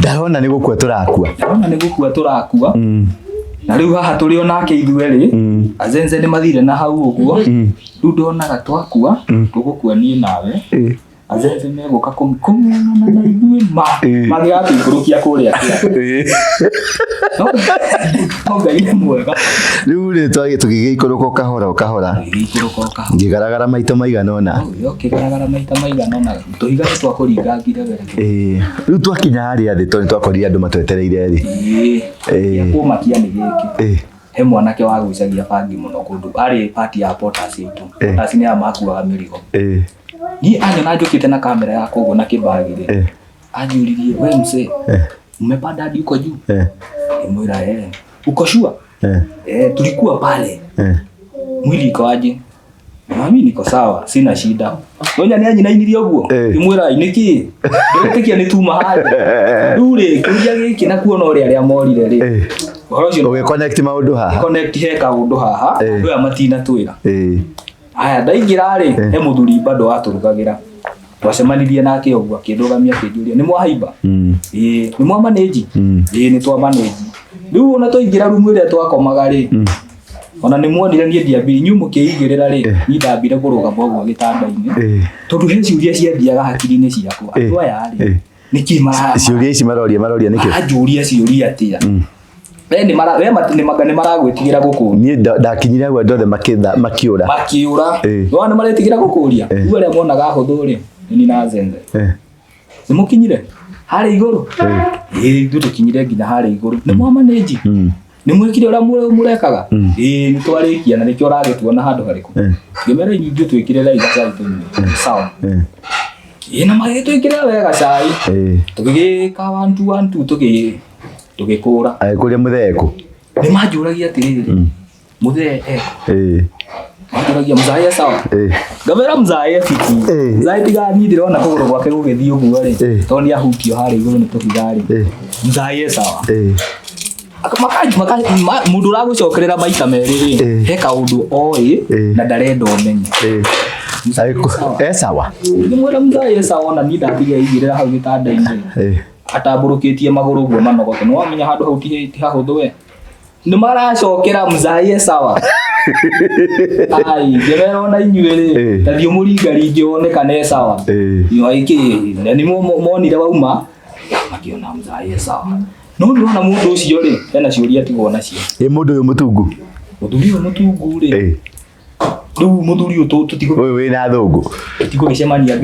ndarona nĩ gũkua tũrakua na rĩu haha tũrĩ onake ithuĩ rĩ azenze nĩ mathire na hau ũguo rĩu ndonaga twakua tũgũkua niĩ nawe azenze megũka kũmenyana na ithuĩ magĩgatũikũrũkia kũrĩa no Ngai nĩ mwega rĩu rĩ tũgĩgĩikũrũka kahora ngĩgaragara maita maigana ũna tũhiga nĩ twakũringangire were rĩu twakinya harĩa thĩ tondũ twakorire andũ matwetereire rĩ kũmakia nĩ gĩkĩ he mwanake wa gwĩcagia bangi mũno kũndũ arĩ party ya Potas itu Potas nĩ amakuaga mĩrigo niĩ anyona njũkĩte na kamera yakwa ũguo na kĩbagi rĩ anjũririe we mzee umepanda hadi uko juu nimwira uko sure tulikuwa pale mwili ikawaje mimi niko sawa sina shida ngoja ni anyinainirie ũguo nimwira niki ndĩretikia nĩ tuma haja rure kũria gĩkĩ na kuona ũrĩa arĩa morire rĩ ũgĩ connect maũndũ haha connect he kaũndũ haha we matina twĩra aya ndaingĩra rĩ he mũthuri bado atũrugagĩra twacemanirie nake ũguo akĩndũgamia akĩnjũria nĩ mwahaimba nĩ mwa manage nĩ twa manage rĩu ona tũingĩra rumu ĩrĩa twakomaga rĩ ona nĩ muonire niĩ ndiambire nyumu kĩigĩrĩra rĩ niĩ ndambire kũrũgama ũguo gĩtanda-inĩ tondũ he ciũria ciathiaga hakiri-inĩ ciakwa andũ aya rĩ nĩkĩ ciũria ici maroria nĩkĩ anjũria ciũria atĩa nĩ maragwĩtigĩra gũkũria niĩ ndakinyire hau andũ othe makĩũra nĩ maretigĩra gũkũria rĩu arĩa monaga hũthũ rĩ ni na zenze nĩ mũkinyire harĩa igũrũ ithuĩ tũkinyire nginya harĩa igũrũ nĩ mwa manage nĩ mwĩkire ũrĩa mũrekaga nĩ twarĩkia na nĩkĩo ũragĩtuona handũ harĩkũ ngĩmera inyuĩ twĩkire raithi cai tũnyue sawa na magĩtwĩkĩra wega cai tũgĩgĩka 1 2 tũgĩkũra agĩkũria mũthee kũ nĩ manjũragia atĩrĩrĩ mũthee manjũragia mzae sawa ngavera mzae fiti mzae tiga niĩ ndĩrona kũgũrũ gwake gũgĩthiĩ ũguo rĩ tondũ nĩ ahutio harĩa igũrũ nĩ tũhiga rĩ mzae sawa mũndũ ũragũcokerera maita merĩ rĩ he kaũndũ oĩ na ndarenda ũmenye sawa ngĩmwĩra mzae sawa na niĩ ndambire aigĩrĩra hau gĩtanda-inĩ atambũrũkĩtie magũrũ ũguo manogote nĩ wamenya handũ hau ti hahũthũ we nĩ maracokera mzae sawa ngĩmera ona inyuĩ rĩ ta thiĩ mũringaringi wonekane sawa na nĩ monire wauma makĩona mzae sawa no ndĩrona mũndũ ũcio rĩ hena ciũria tigwo nacio mũndũ ũyũ mũtungu mũthuri ũyũ mũtungu rĩ rĩu mũthuri ũyũ ũyũ wĩna thũngũ tũtigũgĩcemania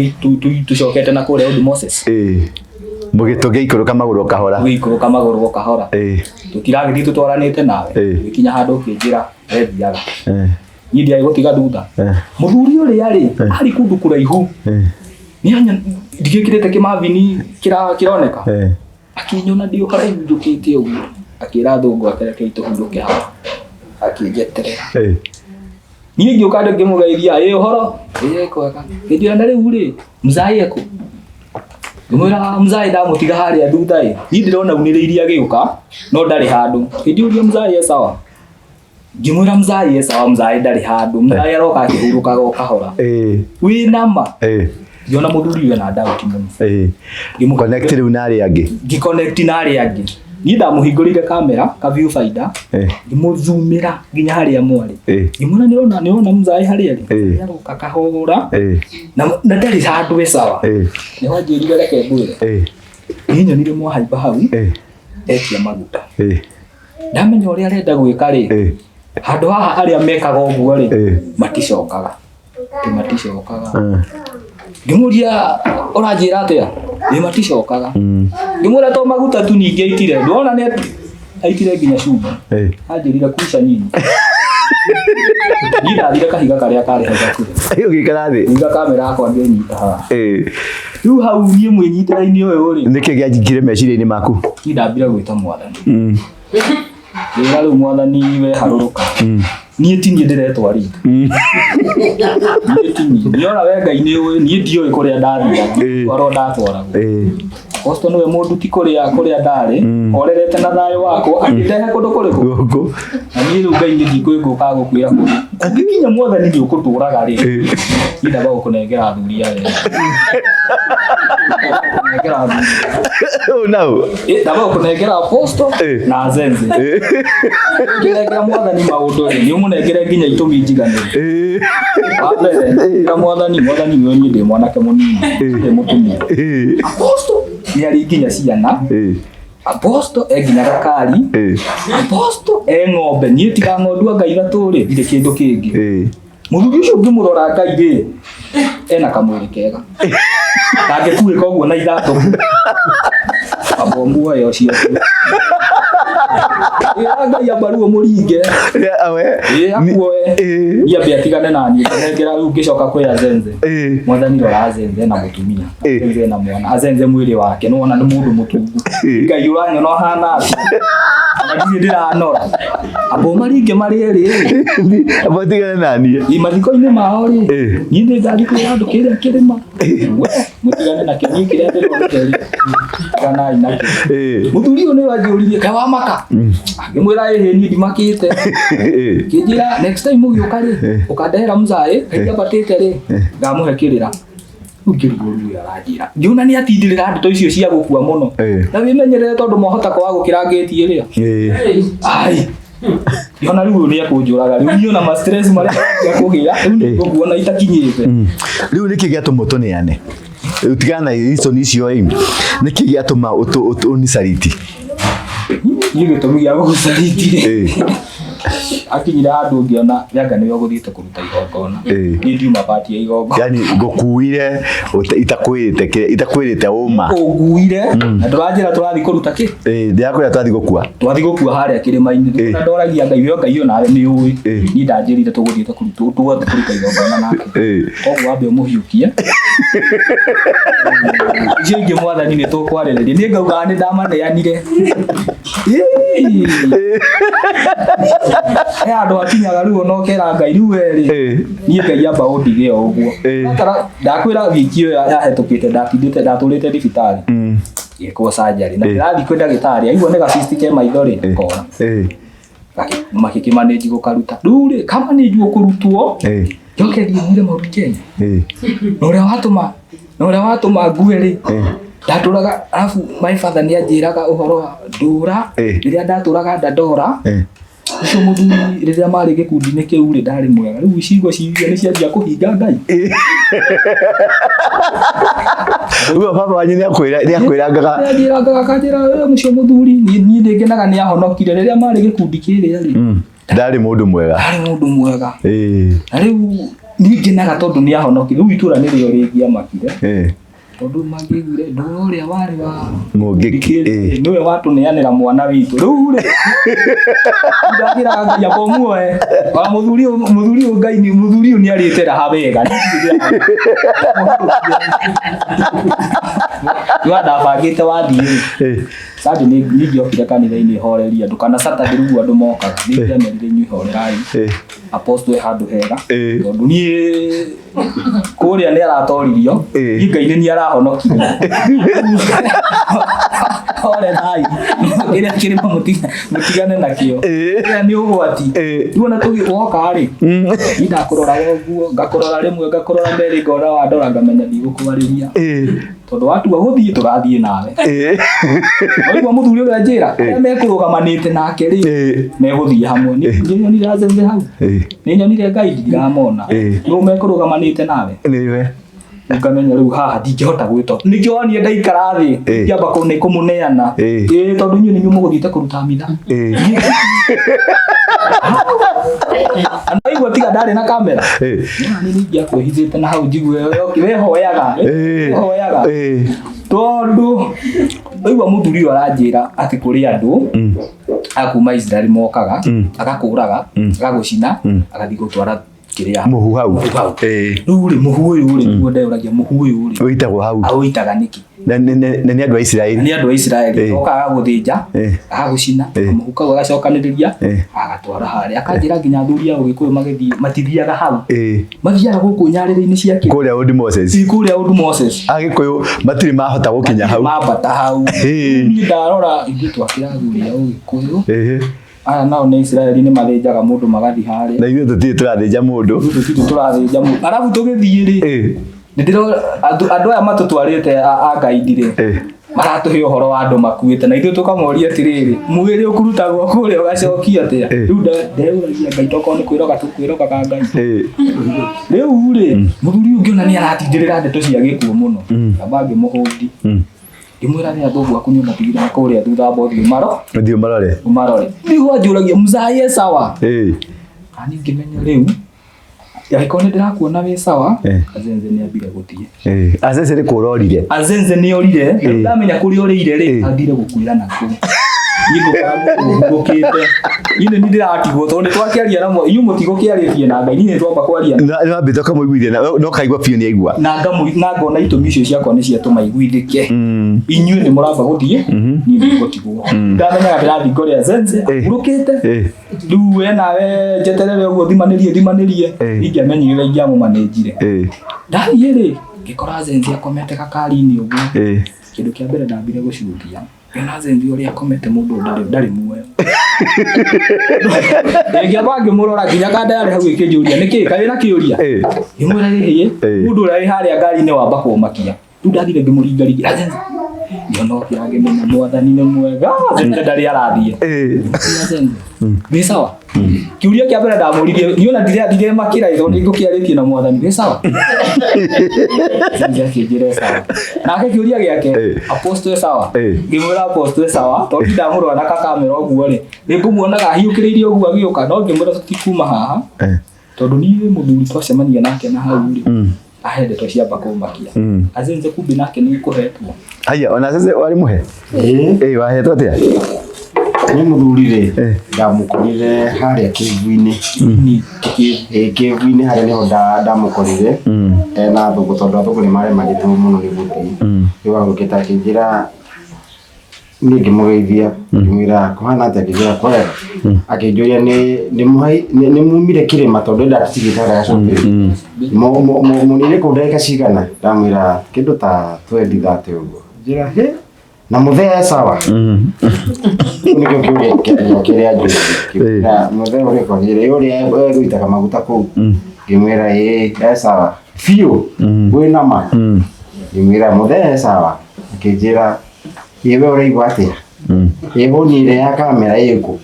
tũcokete na kũrĩa ũndũ Moses Mugituge ikuruka maguru kahora. Ikuruka maguru kahora. Tutiragithii tutwaranite nawe. Ikinya handu kinjira ethiaga. Nyidia igutiga thutha. Muthuri uri ari kundu kuraihu. Ni anya ndigikirite kimavini kironeka. Akinyona ndio karaihu njukite uguo. Akira thungu akereke ituhunduke haha. Akinjeterera. Niĩ ngĩũka ndĩ ngĩmũgeithia ũhoro kwega hĩndĩ na rĩu rĩ mzai eko ngĩmwĩra mzai ndamũtiga harĩa thutha niĩ ndĩrona unĩrĩirie agĩũka no ndarĩ handũ hĩndĩ ũria mzai sawa ngĩmwĩra mzai sawa mzai ndarĩ handũ mzai aroka akĩhurũkaga o kahora wĩ nama ngĩona mũthuri we na ndauti mũno connect rĩu na arĩa angĩ ngĩconnect na arĩa angĩ niĩ ndamũhingũrĩire kamera ka viewfinder ngĩmũzoomĩra nginya harĩa mwarĩ ngĩmwĩra nĩrona mzai harĩa rĩ aroka kahora na ndarĩ handũ sawa nĩ wanjĩrire reke ngwĩre niĩ nyonire mwahaimba hau etia maguta ndamenya ũrĩa arenda gwĩka rĩ handũ haha arĩa mekaga ũguo rĩ maticokaga ngĩmũria ũranjĩra atĩa maticokaga ngĩmwĩra to maguta tu ningĩ aitire ndona nĩ aitire nginya cumbĩ anjĩrire kuica nini niĩ ndathire kahiga karĩa karĩ hau gakuhĩ ũgĩikara thĩ iga kamera yakwa ngĩnyita haha rĩu hau niĩ mwĩnyitĩra-inĩ ũyũ rĩ nĩkĩ gĩanjingire meciria-inĩ maku niĩ ndambire gwĩta mwathani ngĩra rĩu mwathani we harũrũka niĩ ti niĩ ndĩretwarĩte niĩ ti niĩ niona we Ngai nĩ ũĩ niĩ ndiũĩ kũrĩa ndathiaga oro ndatwaragwo Apostle nĩwe mũndũ ti kũrĩa ndarĩ orerete na thayũ wakwa akĩndehe kũndũ kũrĩkũ na niĩ rĩu Ngai nĩ ndikũĩngũka gũkwĩra kũrĩ ũngĩkinya mwathani nĩ ũkũtũraga rĩ niĩ ndaba gũkũnengera athuri aya ndaba gũkũnengera Apostle na Azenze ngĩnengera mwathani maũndũ rĩ nĩ ũmũnengere nginya itũmi njiganĩre wambere mwathani we niĩ ndĩ mwanake mũnini ndĩ mũtumia Apostle nĩ arĩ nginya ciana Apostle nginya gakari Apostle ng'ombe niĩ tiga ng'ondu Ngai gatũ rĩ ndirĩ kĩndũ kĩngĩ mũthuri ũcio ngĩmũrora Ngai rĩ ena kamwĩrĩ kega kangĩkuĩka ũguo na ithatũ abombu ayo cio Ngai ambaruo mũringe akuoe niambe atigane na niĩ ngĩnengera rĩu ngĩcoka kwĩ Azenze mwathani rora Azenze na mũtumia Azenze na mwana Azenze mwĩrĩ wake no ona nĩ mũndũ mũtungu Ngai ũranyona hana atĩ na ndiĩ ndĩranora abo maringe marĩ erĩ abatigane na niĩ mathiko-inĩ mao rĩ niĩ ndĩ ngathiĩ kwĩra andũ kĩrĩa kĩrĩma mũtigane na kĩrĩa kĩrĩa ndĩronete kana inake mũthuri ũyũ nĩ wanjũririe kaĩ wamaka ngĩmwĩra niĩ ndimakĩte kĩnjĩra next time ũgĩũka rĩ ũkandehera mzai kaingĩ abatĩte rĩ ngamũhe kĩrĩra ngĩrigũrũo aranjĩra ngĩona nĩ atindĩrĩra ndeto icio cia gũkua mũno na wĩmenyerere tondũ mohota kwaga gũkĩra ngĩti ĩrĩa ai yona rĩu nĩ akũnjũraga rĩu niĩ ona ma stress marĩa ngakũgĩa rĩu nĩ ngũkuona itakinyĩte rĩu nĩkĩ gĩatũma ũtũneane rĩu tigana na reason icio nĩkĩ gĩatũma ũnicariti niĩ gĩtũmi gĩa gũgũcariti akinyira handũ ngĩona yanga nĩwe ũgũthiĩte kũruta igongona niĩ ndiuma part ya igongona yani ngũkuire itakwĩrĩte ũma ũnguire na ndũranjĩra tũrathiĩ kũruta kĩ ndĩrakwĩra tũrathiĩ gũkua harĩa kĩrĩma-inĩ na ndoragia Ngai we Ngai nawe nĩ ũĩ niĩ ndanjĩrire tũgũthiĩte kũruta igongona nake koguo wambe ũmũhiũkie icio ingĩ mwathani nĩ tũkwarĩrĩria niĩ ngaugaga nĩ ndamaneanire andũ akinyaga rĩu no kera Ngai rĩu erĩ niĩ Ngai amba ũndige o ũguo ndakwĩra wiki ĩyo yahetũkĩte ndatũrĩte thibitarĩ gĩkwo surgery na ndĩrathiĩ kwĩ ndagĩtarĩ aigua nĩ gacisti ke maithorĩ kora makĩkĩmanĩnji gũkaruta rĩu rĩ kamanĩnji gũkũrutwo njoke thiĩ maũndũ Kenya na ũrĩa watũma ngue rĩ ndatũraga alafu my father nĩ anjĩraga ũhoro wa Ndura rĩrĩa ndatũraga Ndandora ucio mũthuri rĩrĩa marĩ gĩkundi-inĩ kĩu rĩ ndarĩ mwega rĩu icigo ciria nĩ cianjia kũhinga Ngai rĩu baba wanyu nĩ akwĩrangaga kanjĩra mũcio mũthuri niĩ ndĩngenaga nĩ ahonokire rĩrĩa marĩ gĩkundi kĩrĩa rĩ ndarĩ mũndũ mwega na rĩu niĩ ngenaga tondũ nĩ ahonokire rĩu itũra nĩrĩo rĩngĩamakire tondu magigire ndu uria wari wa Mugiki niwe watu neanira mwana witu riu ri ndagira ngai abomuoe wa muthuri ngai ni muthuri ni aritera habega Wada bagite wathie sadi ni ngiokire kanitha-ini horeria andu kana Saturday rugu andu moka nginya merire nyu horerai apostle handu hega tondu ni kuria ni aratoririo ngai ni arahonokia horerai ira kirima mutigane nakio ni ugwati tuona tugi woka ri ida kurora guo ngakurora rimwe ngakurora meri ngona wandora ngamenya ndigukubariria tondu watu waguthie turathie nawe oigwa muthuri uria njira mekurugamanite nake ri meguthie hamwe ni nyonire azenze hau ni nyonire guide ndiramona no mekurugamanite nawe niwe ukamenya riu haha ndingihota gwito nikio wani ndaikara thi ndiamba kumuneana tondu nyu ninyu muguthite kuruta mitha anaigua tiga ndari na kamera ni ningia kwihithite na hau njigwe we hoyaga tondu oigwa muthuri aranjira ati kuri andu akuma Israeli mokaga agakuraga agagucina agathi gutwara kiria muhu hau riu ri muhu uyu ri niguo ndeuragia muhu uyu ri uitagwo hau awitaga niki na ni andu a Israeli ni andu a Israeli okaga guthinja agagucina muhuka agacokaniriria agatwara hari akanjira nginya thuri ya Ugikuyu magithii matithiaga hau mathiaga guku nyarire-ini cia kiri kuria Old Moses Agikuyu matiri mahota gukinya hau mabata hau ni ndarora ithu twakira thuri ya Ugikuyu aya nao ni Israeli ni mathinjaga mundu magathi hari na ithu tutire turathinja mundu arabu tugithii ri ndiro andu aya matutwarite a guide ri maratuhe uhoro wa andu makuite na ithu tukamoria atiriri mwiri ukurutagwo kuria ugacokia atia riu ndeuragia ngai toko ni kwiroga tukwiroga ka ngai riu ri muthuri ungiona ni aratindirira ndeto cia gikuo muno abangi muhundi imwira ni athugu akunywa matigire kuria thutha bothio marore riu anjuragia mzaye sawa ani ngimenya riu yakone ndirakuona we sawa azenze ni ambire guthie azenze ni kurorire azenze ni orire ndamenya kuri orire ri athire gukwira naku nigo gukite ine ni ndiratigwo tondu twakiaria namo iyu mutigo kiarithie na ngai ni twamba kwaria na mbito kamuiguithie no kaigwa piu ni aigua na ngona itumi icio ciakwa ni cia tumaiguithike inyu ni muramba guthie ni ngutigwo ndamenya ndirathi ngore azenze urukite riu we nawe njeterere uguo thimanirie ingamenyire ingiamu manejire ndathie ri ngikora azenze akomete kakari-ini uguo kindu kia mbere ndambire gucukia na azenze uria akomete mundu ndari muoyo ngiamba ngimurora nginya kanda yari hau ikinjuria niki kai na kiuria imwira hiye mundu uria hari ngari-ini wamba kumakia riu ndathire ngimuringaringi azenze yono kirangimenya mwathani ni mwega azenze ndari arathie azenze ni sawa kiuria kia mbere ndamuririe niona ndire makira itho ningukiaritie na mwathani ni sawa njira sawa nake kiuria giake apostle sawa ngimwira apostle sawa tondu ndamurora na kamera uguo ri ngumuonaga hiukiriirie uguo agiuka no ngimwira tutikuma haha tondu ni muthuri twacemania nake na hau ri ahende tociamba kumakia azenze kumbi nake ni kuhetwo aya ona azenze wari muhe wahetwo atia ni muthuri ri ndamukorire haria kivu-ini kivu-ini haria niho ndamukorire na thugu tondu athugu ni mare magitwo muno ni guthii riu agukita akinjira ni ngimugeithia ngimwira kuhana atia akinjira kwega akinjuria ni mumire kirima tondu ndatigitara acukire munire ku ndagika cigana ndamwira kindu ta 20-30 uguo njira na muthee sawa nikio kiuria anjuria muthee uria konire uria gwitaga maguta kuu ngimwira sawa fiu wina ma ngimwira muthee sawa akinjira iwe uraigua atia ihunire ya kamera yiku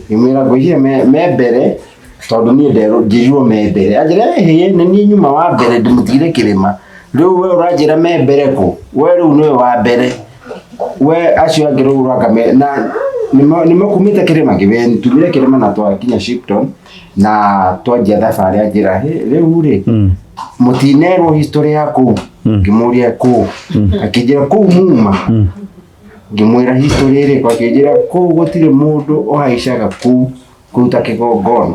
ngimwira ngwicire me mbere tondu ni njirwo me mbere anjira ni nyuma wa mbere ndimutigire kirima riu we uranjira me mbere ku we riu niwe wa mbere we acio angä rå ranga na nä kumite kirima ngibe tumire kirima na twakinya Shipton na twanjia thabarä anjä ra rä u rä må tinerwo history ya kå ngimuria ku akijira ku muma ngimwira history ire kwa kijira ku gutire mundu ohaishaga ku kuruta kigongona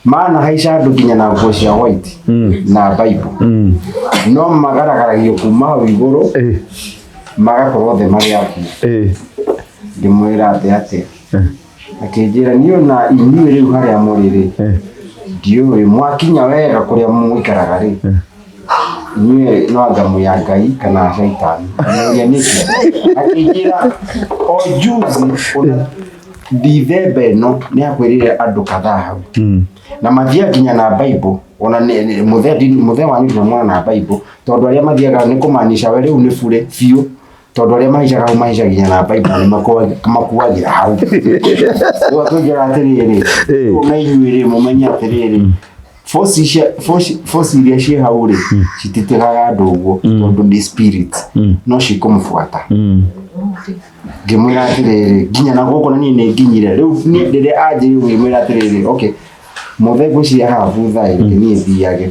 mana haisha andu nginya na nguo cia white na bible no magaragaragia kuma iguru magakorwo the mari yaki ngimwira ate akijira niyo na inyuĩ rĩu harĩa mũrĩ ndiũĩ mwakinya wega kũrĩa mũikaraga rĩ inyuĩ no anga mũya Ngai kana shaitani nĩkĩ akijira o juzi ona Dithemba ĩno nĩakwĩrire andũ kadhaa hau na mathia nginya na Bible ona mũthee wanyu na mwana na Bible tondũ arĩa mathiaga nĩ kũmaanisha we rĩu nĩ bure biũ tondũ arĩa mahicaga hau mahicagia na Bible nĩ makuagĩra hau twatũngĩra atĩrĩrĩ na inyuĩ rĩ mũmenye atĩrĩrĩ force iria ciĩ hau rĩ cititegaga andũ ũguo tondũ nĩ spirit no cikũmũbuata ngĩmwĩra atĩrĩrĩ nginya na gũkũ na niĩ nĩ nginyire rĩu niĩ rĩrĩa anjĩrĩire ngĩmwĩra atĩrĩrĩ okay mũthee ngwĩciria haha thutha reke niĩ thiage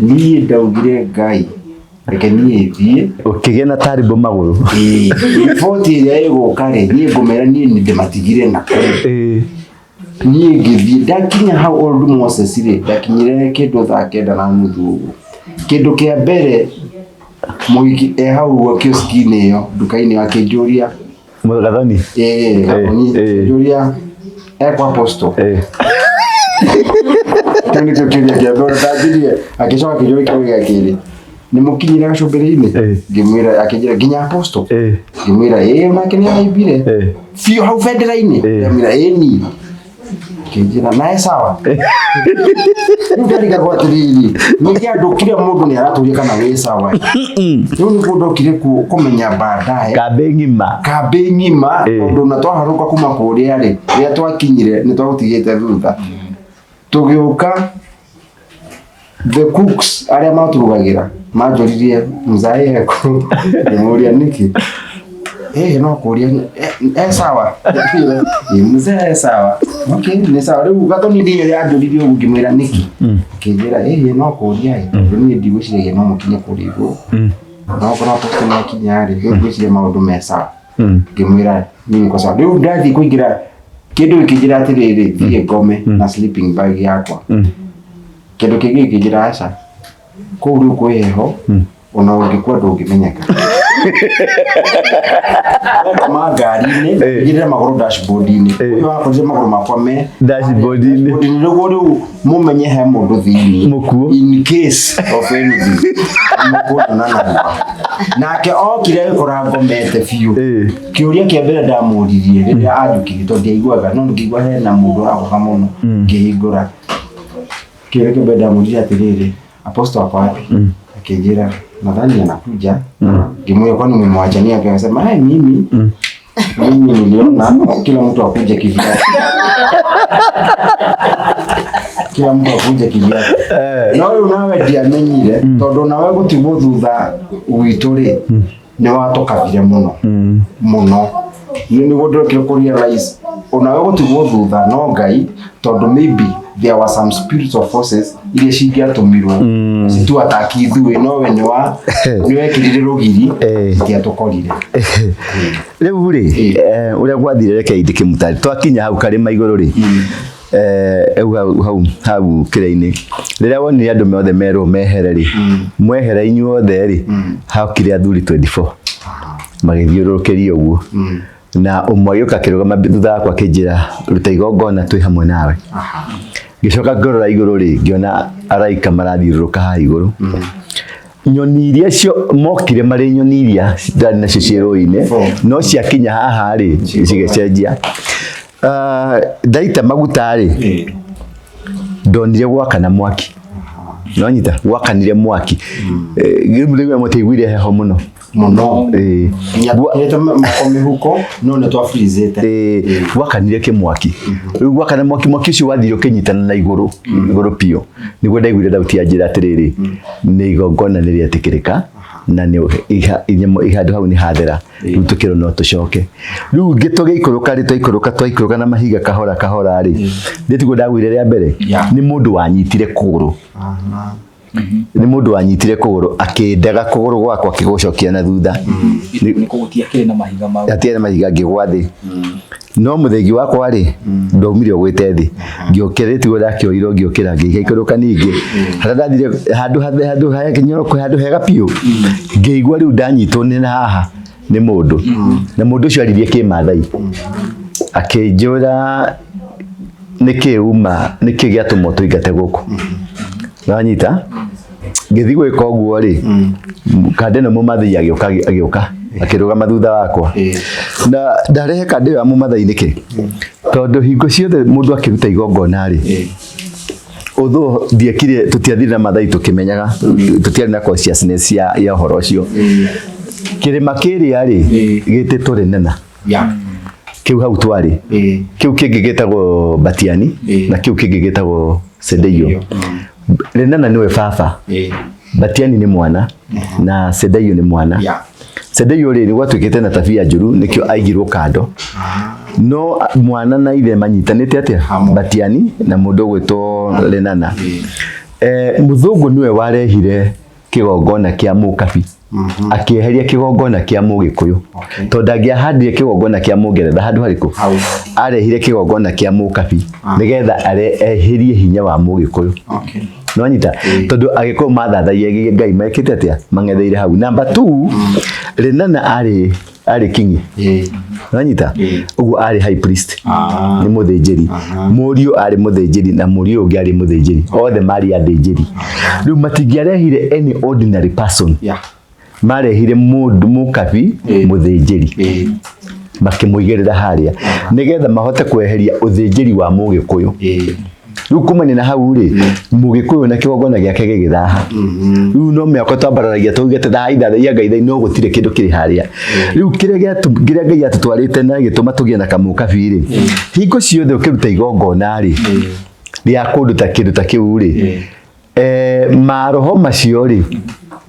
niĩ ndaugire Ngai reke niĩ thiĩ ũkĩgĩa na taribo magũrũ riboti ĩrĩa ĩgũka rĩ niĩ ngũmera niĩ nĩ ndĩmatigire na niĩ ngĩthiĩ ndakinya hau old Moses rĩ ndakinyire kĩndũ thaa 9:30 ũguo kĩndũ kĩa mbere mũhiki hau ũguo kioski-inĩ ĩyo nduka-inĩ akĩnjũria Gathoni njũria ekwa apostle tani tukĩria kĩambere ndajirie akĩcoka kĩnjũria kĩu gĩa kerĩ nĩ mũkinyire gacumbĩrĩ-inĩ ngĩmwĩra akĩnjĩra nginya apostle ngĩmwĩra onake nĩ araibire biũ hau bendera-inĩ ngĩmwĩra ni kĩnjĩra nae sawa rĩu ndarigagwo atĩrĩrĩ ningĩ andũ kĩrĩa mũndũ nĩ aratũria kana wĩ sawa rĩu nĩguo ndokire kũmenya baadaye kambĩ ng'ima tondũ na twaharũka kuma kũrĩa rĩ rĩrĩa twakinyire nĩ twagũtigĩte thutha tũgĩũka the cooks arĩa matũrugagĩra manjũririe mzae ngĩmũria nĩkĩ no kũria sawa mzee sawa okay ni sawa rĩu Gathoni ndiye anjũririe ũguo ngĩmwĩra nĩkĩ akĩnjĩra no kũria niĩ ndigwĩciragia no mũkinye kũrĩa igũrũ no korwo apostle nĩakinya rĩ rĩu ngwĩciria maũndũ me sawa ngĩmwĩra niĩ nĩko sawa rĩu ndathiĩ kũingĩra kĩndũ gĩkĩnjĩra atĩrĩrĩ thiĩ ngome na sleeping bag yakwa kĩndũ kĩngĩ gĩkĩnjĩra aca kũu rĩu kwĩ heho ona ũngĩkua ndũngĩmenyeka ma ngari-inĩ ngĩrĩra magũrũ dashboard-inĩ ũyũ wakorire magũrũ makwa me dashboard-inĩ nĩguo rĩu mũmenye he mũndũ thĩinĩ in case of anything nake okire gũkora ngomete biũ kĩũria kĩa mbere ndamũririe rĩrĩa anjũkirie tondũ ndiaiguaga no ngĩigua hena mũndũ ũrahoka mũno ngĩhingũra kĩũria kĩa mbere ndamũririe atĩrĩrĩ apostle wako wapi akĩnjĩra nadhani anakuja ngĩmwĩra kwani umemwachania akasema mimi niliona kila mtu akuje kivyake kila mtu akuje kivyake no rĩu nawe ndiamenyire tondũ nawe gũtigwo thutha gwitũ rĩ nĩ watũkabire mũno nĩguo ndokire kũrealize onawe gũtigwo thutha no Ngai tondũ maybe there were some spirits or forces iria cingĩatũmirwo cituataki ithuĩ no we nĩwekĩrire rũgiri citiatũkorire rĩu rĩ ũrĩa gwathire reke indĩke mũtari twakinya hau karĩma igũrũ rĩ hau kĩrĩa-inĩ rĩrĩa wonire andũ mothe merwo mehere rĩ mwehere inyuothe rĩ hakire athuri 24 magĩthiũrũrũkĩria ũguo na ũmwe agĩũka akĩrũgama thutha wakwa akĩnjĩra ruta igongona twĩ hamwe nawe ngĩcoka ngĩrora igũrũ rĩ ngĩona araika marathiũrũrũka haha igũrũ nyoni iria cio mokire marĩ nyoni iria citarĩ nacio ciĩ rũĩ-inĩ no ciakinya haha rĩ cigĩcenjia ndaita maguta rĩ ndonire gwakana mwaki nonyita gwakanire mwaki rĩu mũtĩiguire heho mũno mihuko no nĩ twa freezete gwakanire kĩmwaki rĩu gwakana mwaki ũcio wathire ũkĩnyitana na igũrũ piũ nĩguo ndaiguire thauti ya njĩra atĩrĩrĩ nĩ igongona nĩ rĩetĩkĩrĩka na nĩ handũ hau nĩ hathera rĩu tũkĩrwo no tũcoke rĩu ngĩtũgĩikũrũka twaikũrũka na mahiga kahora rĩ ndĩtiguo ndagwire rĩa mbere nĩ mũndũ wanyitire kũgũrũ ni mundu wanyitire kuguru akindaga kuguru gwakwa kigucokia na thutha ni kugutia kile na mahiga mau atia na mahiga ngigwa thi no muthegi wakwa ri ndaumire gwite thi ngiokireti gura kioiro ngiokira ngikaikuruka ningi harathire handu haya kinyoroko handu hega piu ngigwa riu ndanyitwo ni haha ni mundu na mundu ucio aririe kimathai akinjura niki giatuma tuingate guku wanyita ngithi gwika uguo ri kande no mumathai agioka akirugama thutha wakwa na ndarehe kande ya mumathai niki tondu hingo ciothe mundu akiruta igongona ri utho ndiekire tutiathire na mathai tukimenyaga tutiari na consciousness ya horo ucio kirima kiria ri gite turi nena kiu hau twari kiu kingi gitagwo Batiani na kiu kingi gitagwo Sedeyo Renana niwe baba Batiani ni mwana na Sedeyo ni mwana Sedeyo ri ni gwatwikite na tabia njuru nikio aigirwo kando no mwana na ithe manyitanite atia Batiani na mundu gwitwo Renana muthungu niwe warehire kigongona kia mukabi akieheria kigongona kia mugikuyu tondu angiahandire kigongona kia mungeretha handu hariku arehire kigongona kia mukabi nigetha eherie hinya wa mugikuyu no nyita tondu agiko mathathaie Ngai mekite atia mangetheire hau number 2 Renana ari kingi no nyita ugu ari high priest ni muthinjiri murio ari muthinjiri na murio ungi ari muthinjiri othe mari athinjiri riu matingiarehire any ordinary person marehire mundu mukabi muthinjiri makimuigirira haria nigetha mahote kweheria uthinjiri wa mugikuyu riu kumane na hau ri mugikuyu na kigongona giake gigithaha riu no miako twambararagia tugete thaitha ya Ngai no gutire kindu kiri haria riu kiria Ngai atutwarite na gituma tugie na kamukabi ri hingo ciothe ukiruta igongona ri ria kundu ta kindu ta kiu ri maroho macio ri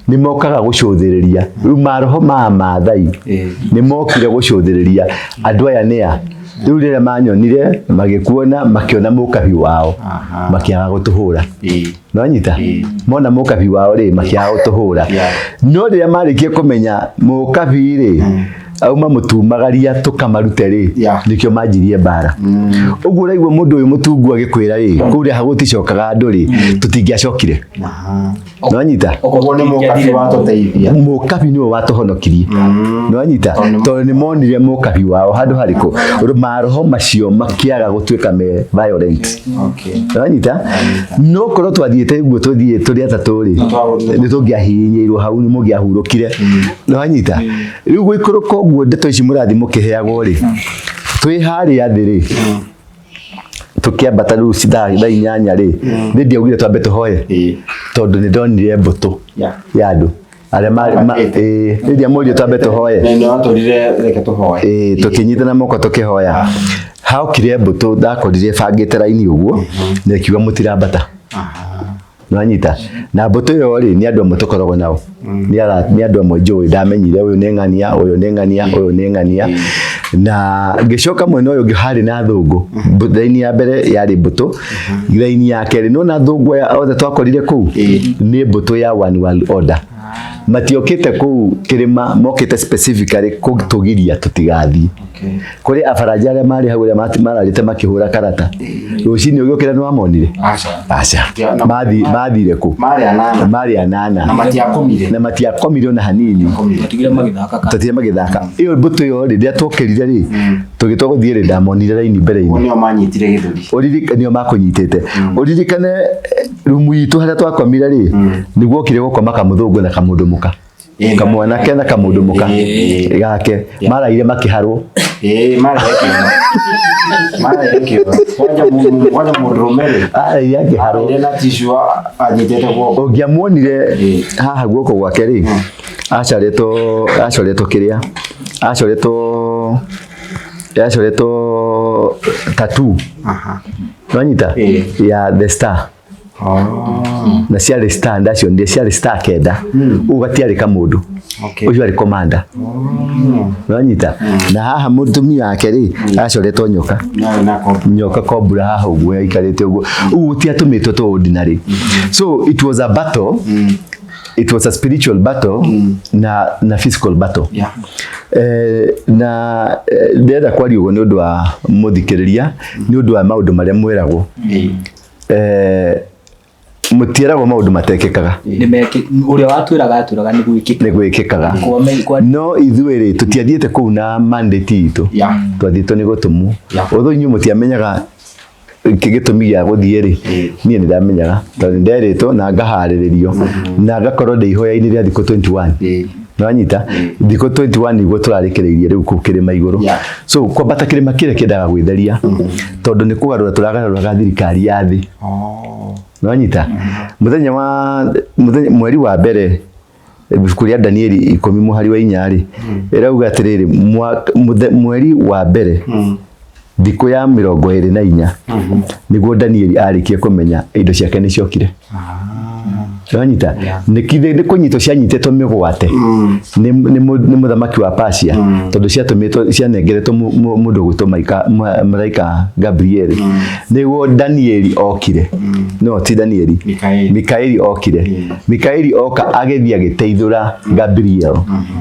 ni mokaga gucuthiriria riu maroho ma mathai ni mokire gucuthiriria andu aya nia riu rire manyonire magikuona makiona mukabi wao makiaga gutuhura no nyita mona mukabi wao ri makiaga gutuhura no rire marikie kumenya mukabi ri auma mutumagaria tukamarute ri nikio manjirie bara uguo raigwa mundu uyu mutungu agikwira ri kuria haguticokaga andu ri tutingiacokire no nyita okogo ni mukabi watuteithia mukabi niwe watuhonokirie no nyita tondu ni monire mukabi wao handu hariku maroho macio makiaga gutwika me violent no nyita no korwo twathiete uguo tuthie turi atatu ri ni tungiahinyirwo hau ni mungiahurukire no nyita riu gwikuruka uguo ndeto ici murathi mukiheagwo ri twi haria thi ri tukiambata riu thaa inyanya ri ni ndiaugire twambe tuhoye tondu ni ndonire mbutu ya andu aria ndia murio twambe tuhoye no aturire reke tuhoye tukinyitana moko tukihoya haukire mbutu ndakorire bangite raini uguo na kiuga mutirambata nwanyita na mbutu yo ri ni andu mutukoragwo nao ni andu amwe njui ndamenyire uyu ni ng'ania uyu ni ng'ania uyu ni ng'ania na ngicoka mwena uyu ngihari na thungu raini ya mbere yari mbutu raini ya keri no na thungu othe twakorire kuu ni mbutu ya one world order matiokite kuu kirima mokite specifically kutugiria tutigathi kuri afaranja aria mari hau mararite makihura karata rucini ugikira ni wamonire aca mathire ku mari anana na matiakomire ona hanini tutigire magithaka iyo mbutu yo ri ndiatokirire ri tugitwa guthie ri ndamonire raini mbere ini nio manyitire githuri nio makunyitite uririkane rumu itu haria twakomire ri niguo kire gukoma kamuthungu na kamundu muka kamwana kena kamundu muka gake maraire makiharwo mara yake waja murumele yake haro ndena tishwa anyitete guoko ungiamuonire haha guoko gwake ri acoretwo kiria acoretwo tattoo nwanyita ya the star na ciarĩ star ndacio ndie ciarĩ star kenda ugatiarĩ kamundu ucio ari commander uranyita na haha mutumia wake ri acoretwo nyoka kobura haha uguo aikarite uguo ti atumitwo to ordinary so it was a battle it was a spiritual battle na physical battle na ndenda kwari uguo ni undu wa muthikiriria ni undu wa maundu maria mweragwo mutieragwo maundu matekekaga uria watwiraga ni gwikikaga no ithuiri tutiathiete kuu na mandate itu twathietwo ni gutumu utho inyu mutiamenyaga kigitumi gya guthie ri nie ni ndamenyaga tondu nderitwo na ngahariririo na ngakorwo ndihoya-ini ria thikũ 21 nwanyita thikũ 21 igwo turarikireirie riu ku kirima iguru so kwambata kirima kire kendaga gwitheria tondu ni kugarura turagarura thirikari ya thi nwanyita muthenya mweri wa mbere kuria Danieli 10 muhari wa 4 irauga atiriri mweri wa mbere thikũ ya 24 niguo Danieli arikie kumenya indo ciake ni ciokire nwanyita ni kunyitwo cianyitetwo migwate ni muthamaki wa Persia tondu ciatumitwo cianengeretwo mundu gwitwo malaika Gabriel niguo Danieli okire no ti Danieli Mikaeli okire Mikaeli oka agethia giteithura Gabriel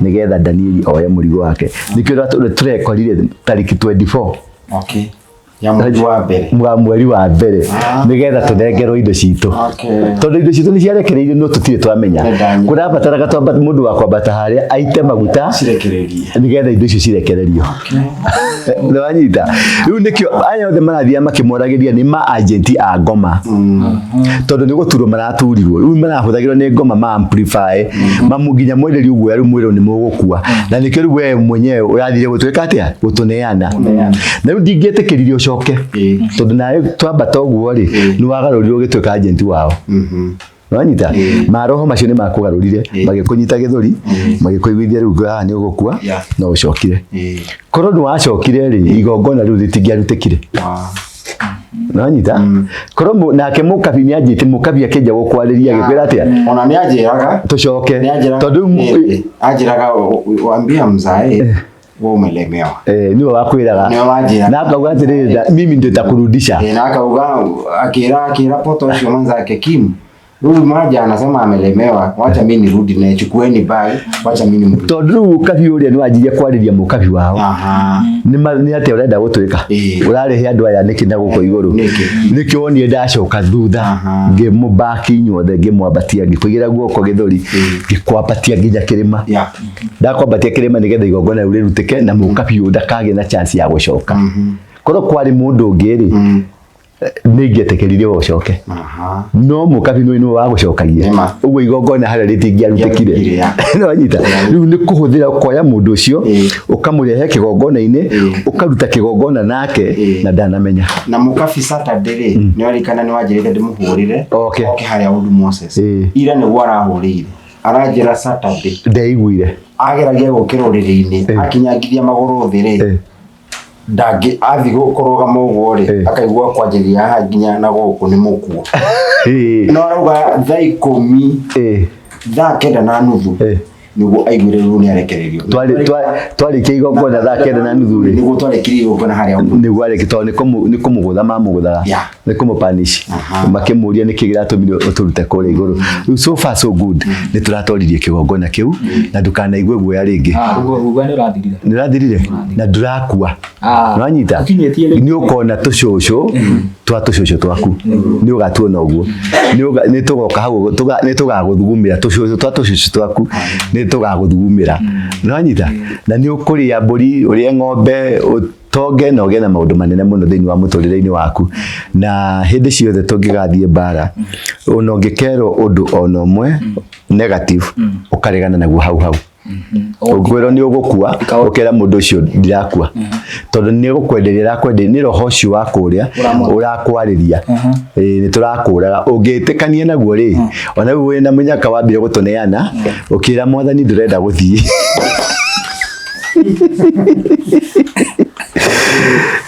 nigetha Danieli oye murigo wake nikio turekorire tariki 24 ya mweri wa mbere nigetha tunengerwo indo citu tondu indo citu ni ciarekereirio no tutire twamenya kurabataraga twamba mundu wa kwambata haria aite maguta nigetha indo icio cirekererio nwanyita riu nikio aya othe marathia makimoragiria ni ma agent a ngoma tondu ni guturwo maraturirwo riu marahuthagirwo ni ngoma ma amplify mamunginya mwenderi uguo ari mwiro ni mugukua na nikio riu we mwenyewe urathire gutweka atia gutuneana na riu ndingietikiririo coke tondu nawe twambata uguo ri ni wagarurirwo gitweka agent wao nwanyita maroho macio ni makugarurire magikunyita githuri magikuiguithia riu ni ugukua no ucokire korwo ni wacokire ri igongona riu ritingiarutikire nwanyita korwo nake mukabi ni anjite mukabi akenja gukwariria gikwira atia ona ni anjiraga tucoke tondu anjiraga wambia mzae wewe umelemewa niwe wakwiraga na akauga atiriri mimi ndio nitakurudisha na akauga akira poto ucio manzake Kim Rudi maja anasema amelemewa, wacha mimi nirudi na chukueni bag, wacha mimi nirudi. Tondu ukabi uria ni wajiria kwariria mukabi wao. Ni ate urenda gutwika. Urarihe andu aya niki na guko iguru. Niki woni ndacoka thutha. Ngimubaki nyothe ngimwambatia ngikugira guoko githuri. Ngikwabatia nginya kirima. Ndakwambatia kirima nigetha igongona riu rirutike na mukabi ndakage na chance ya gucoka. Korwo kwari mundu ngiri ningetekeririe wocoke no mukabi no wa gucokagia uguo igongona haria ritingiarutikire no nyita riu ni kuhuthira koya mundu ucio ukamurehe kigongona-ini ukaruta kigongona nake na ndanamenya na mukabi Saturday ni warikana ni wajirite ndimuhurire oke haria undu Moses ira ni warahurire arajira Saturday ndaiguire ageragia gukira uriri-ini akinyangithia maguru thire ndagi athi gukoroga mugo ri akaigwa kwanjiria haha nginya na guku ni mukuo no arauga thaa 10 thaa 9:30 niguo aiguire riu ni arekererio twari kigongona thaa 9:30 ri niguo twari kigongona haria niguo arekito ni kumugutha mamuguthaga ni kumupanish makimuria ni kigira tumire uturute kore iguru so far so good ni turatoririe kigongona kiu na ndukanaigwe guoya ringi uguo ni rathirire na ndurakua nwanyita ni ukona tucũcũ twa tucũcũ twaku ni ugatuona uguo ni tugoka hau ni tugaguthugumira tucũcũ twa tucũcũ twaku ni tugaguthugumira nwanyita na ni ukuria mburi urie ng'ombe toge no gena maundu manene muno thiini wa muturire-ini waku na hindi ciothe tungigathie bara ona ngikero undu ono mwe negative ukaregana naguo hau ugwero ni ugukua ukera mundu ucio ndirakua tondu ni gukwenderia rakwenderia ni roho ucio wakuria urakwariria ni turakuraga ungitikania naguo ri ona we na munyaka wambire gutuneana ukira mwathani ndurenda guthii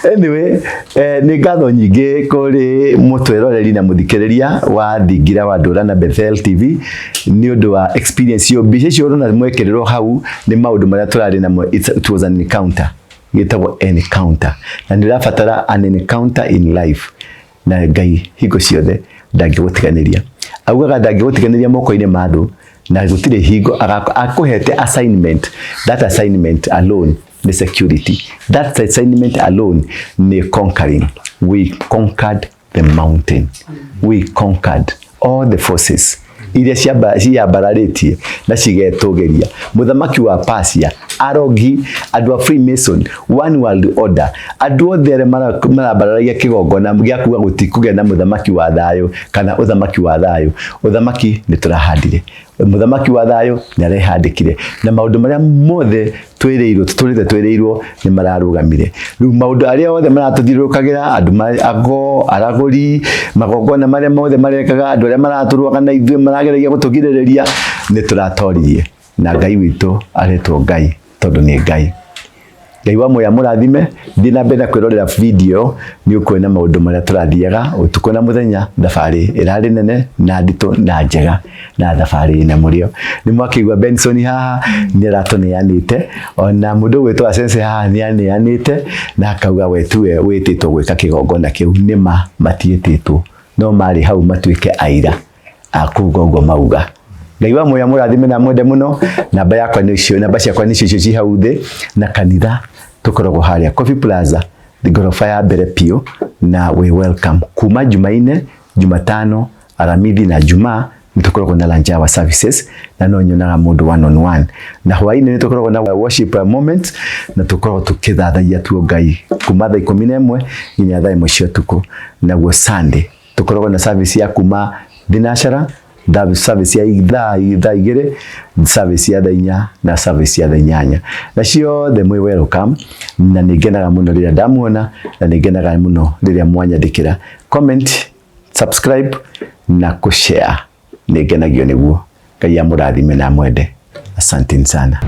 Anyway, nĩ ngatho nyingĩ kũrĩ mũtweroreri na mũthikĩrĩria wa Thingira wa Ndura na Bethel TV nĩ ũndũ wa experience yo mbica icio na mwekĩrĩrwo hau nĩ maũndũ marĩa tũrarĩ namo. It was an encounter, gĩtagwo encounter, na nĩ ũrabatara an encounter in life na Ngai hingo ciothe ndangĩgũtiganĩria. Augaga ndangĩgũtiganĩria moko-inĩ ma andũ na gũtirĩ hingo akũhete assignment. That assignment alone the security. That assignment alone ni conquering. We conquered the mountain. We conquered all the forces iria ciambararĩtie na cigetũgeria. Mũthamaki wa Persia, arogi, andũ a Freemason, One World Order, andũ othe arĩa marabararagia kĩgongona gĩa kuga gũtikũgĩa na mũthamaki wa thayũ kana ũthamaki wa thayũ. Ũthamaki nĩ tũrahandire. Mũthamaki wa thayũ nĩ arehandĩkire na maũndũ marĩa mothe twĩrĩirwo nĩ mararũgamire. Rĩu maũndũ arĩa othe maratũthiũrũrũkagĩra, andũ ago, aragũri, magongona marĩa mothe marekaga, andũ arĩa maratũrũaga na ithuĩ marageragia gũtũgirĩrĩria, nĩ tũratoririe na Ngai witũ aretwo Ngai tondũ nĩ Ngai. Ngai wa moya mũrathime. Thiĩ na mbere na kwĩrorera video nĩ ũkuona maũndũ marĩa tũrathiaga ũtukũ na mũthenya. Thabarĩ ĩrarĩ nene na nditũ na njega na thabarĩ na mũrĩo. Nĩ mwakĩigua Benson haha nĩ aratũneanĩte, ona mũndũ gwĩtwo Sense haha nĩ aneanĩte na akauga we tuwe wĩtĩtwo gwĩka kĩgongona kĩu. Nĩma matiĩtĩtwo no marĩ hau matuĩke aira a kuuga ũguo mauga. Ngai wa moya mũrathime na mwende mũno. Namba yakwa nĩ icio, namba ciakwa nĩ icio ci hau thĩ, na kanitha tukoragwo harĩa Coffee Plaza ngorofa ya mbere piũ, na we welcome kuma Jumaine, Jumatano, Aramithi na Jumaa nitukoragwo na lunch hour services na no nyonaga mũndũ one on one, na hwaĩ-inĩ nitukoragwo na worship moment na tukoragwo tukithathaia tuo Ngai kuma thaa 11 nginya thaa 1 cia ũtukũ. Naguo Sunday tukoragwo na service ya kuma thinacara, service ya ithaa 2, service ya thaa 4 na service ya thaa 8. Na ciothe mwĩ welcome, na nĩngenaga mũno rĩrĩa ndamuona, na nĩngenaga mũno rĩrĩa mwanyandĩkĩra comment, subscribe na kushare. Nĩngenagio nĩguo. Ngai amũrathime na mwende. Asante sana.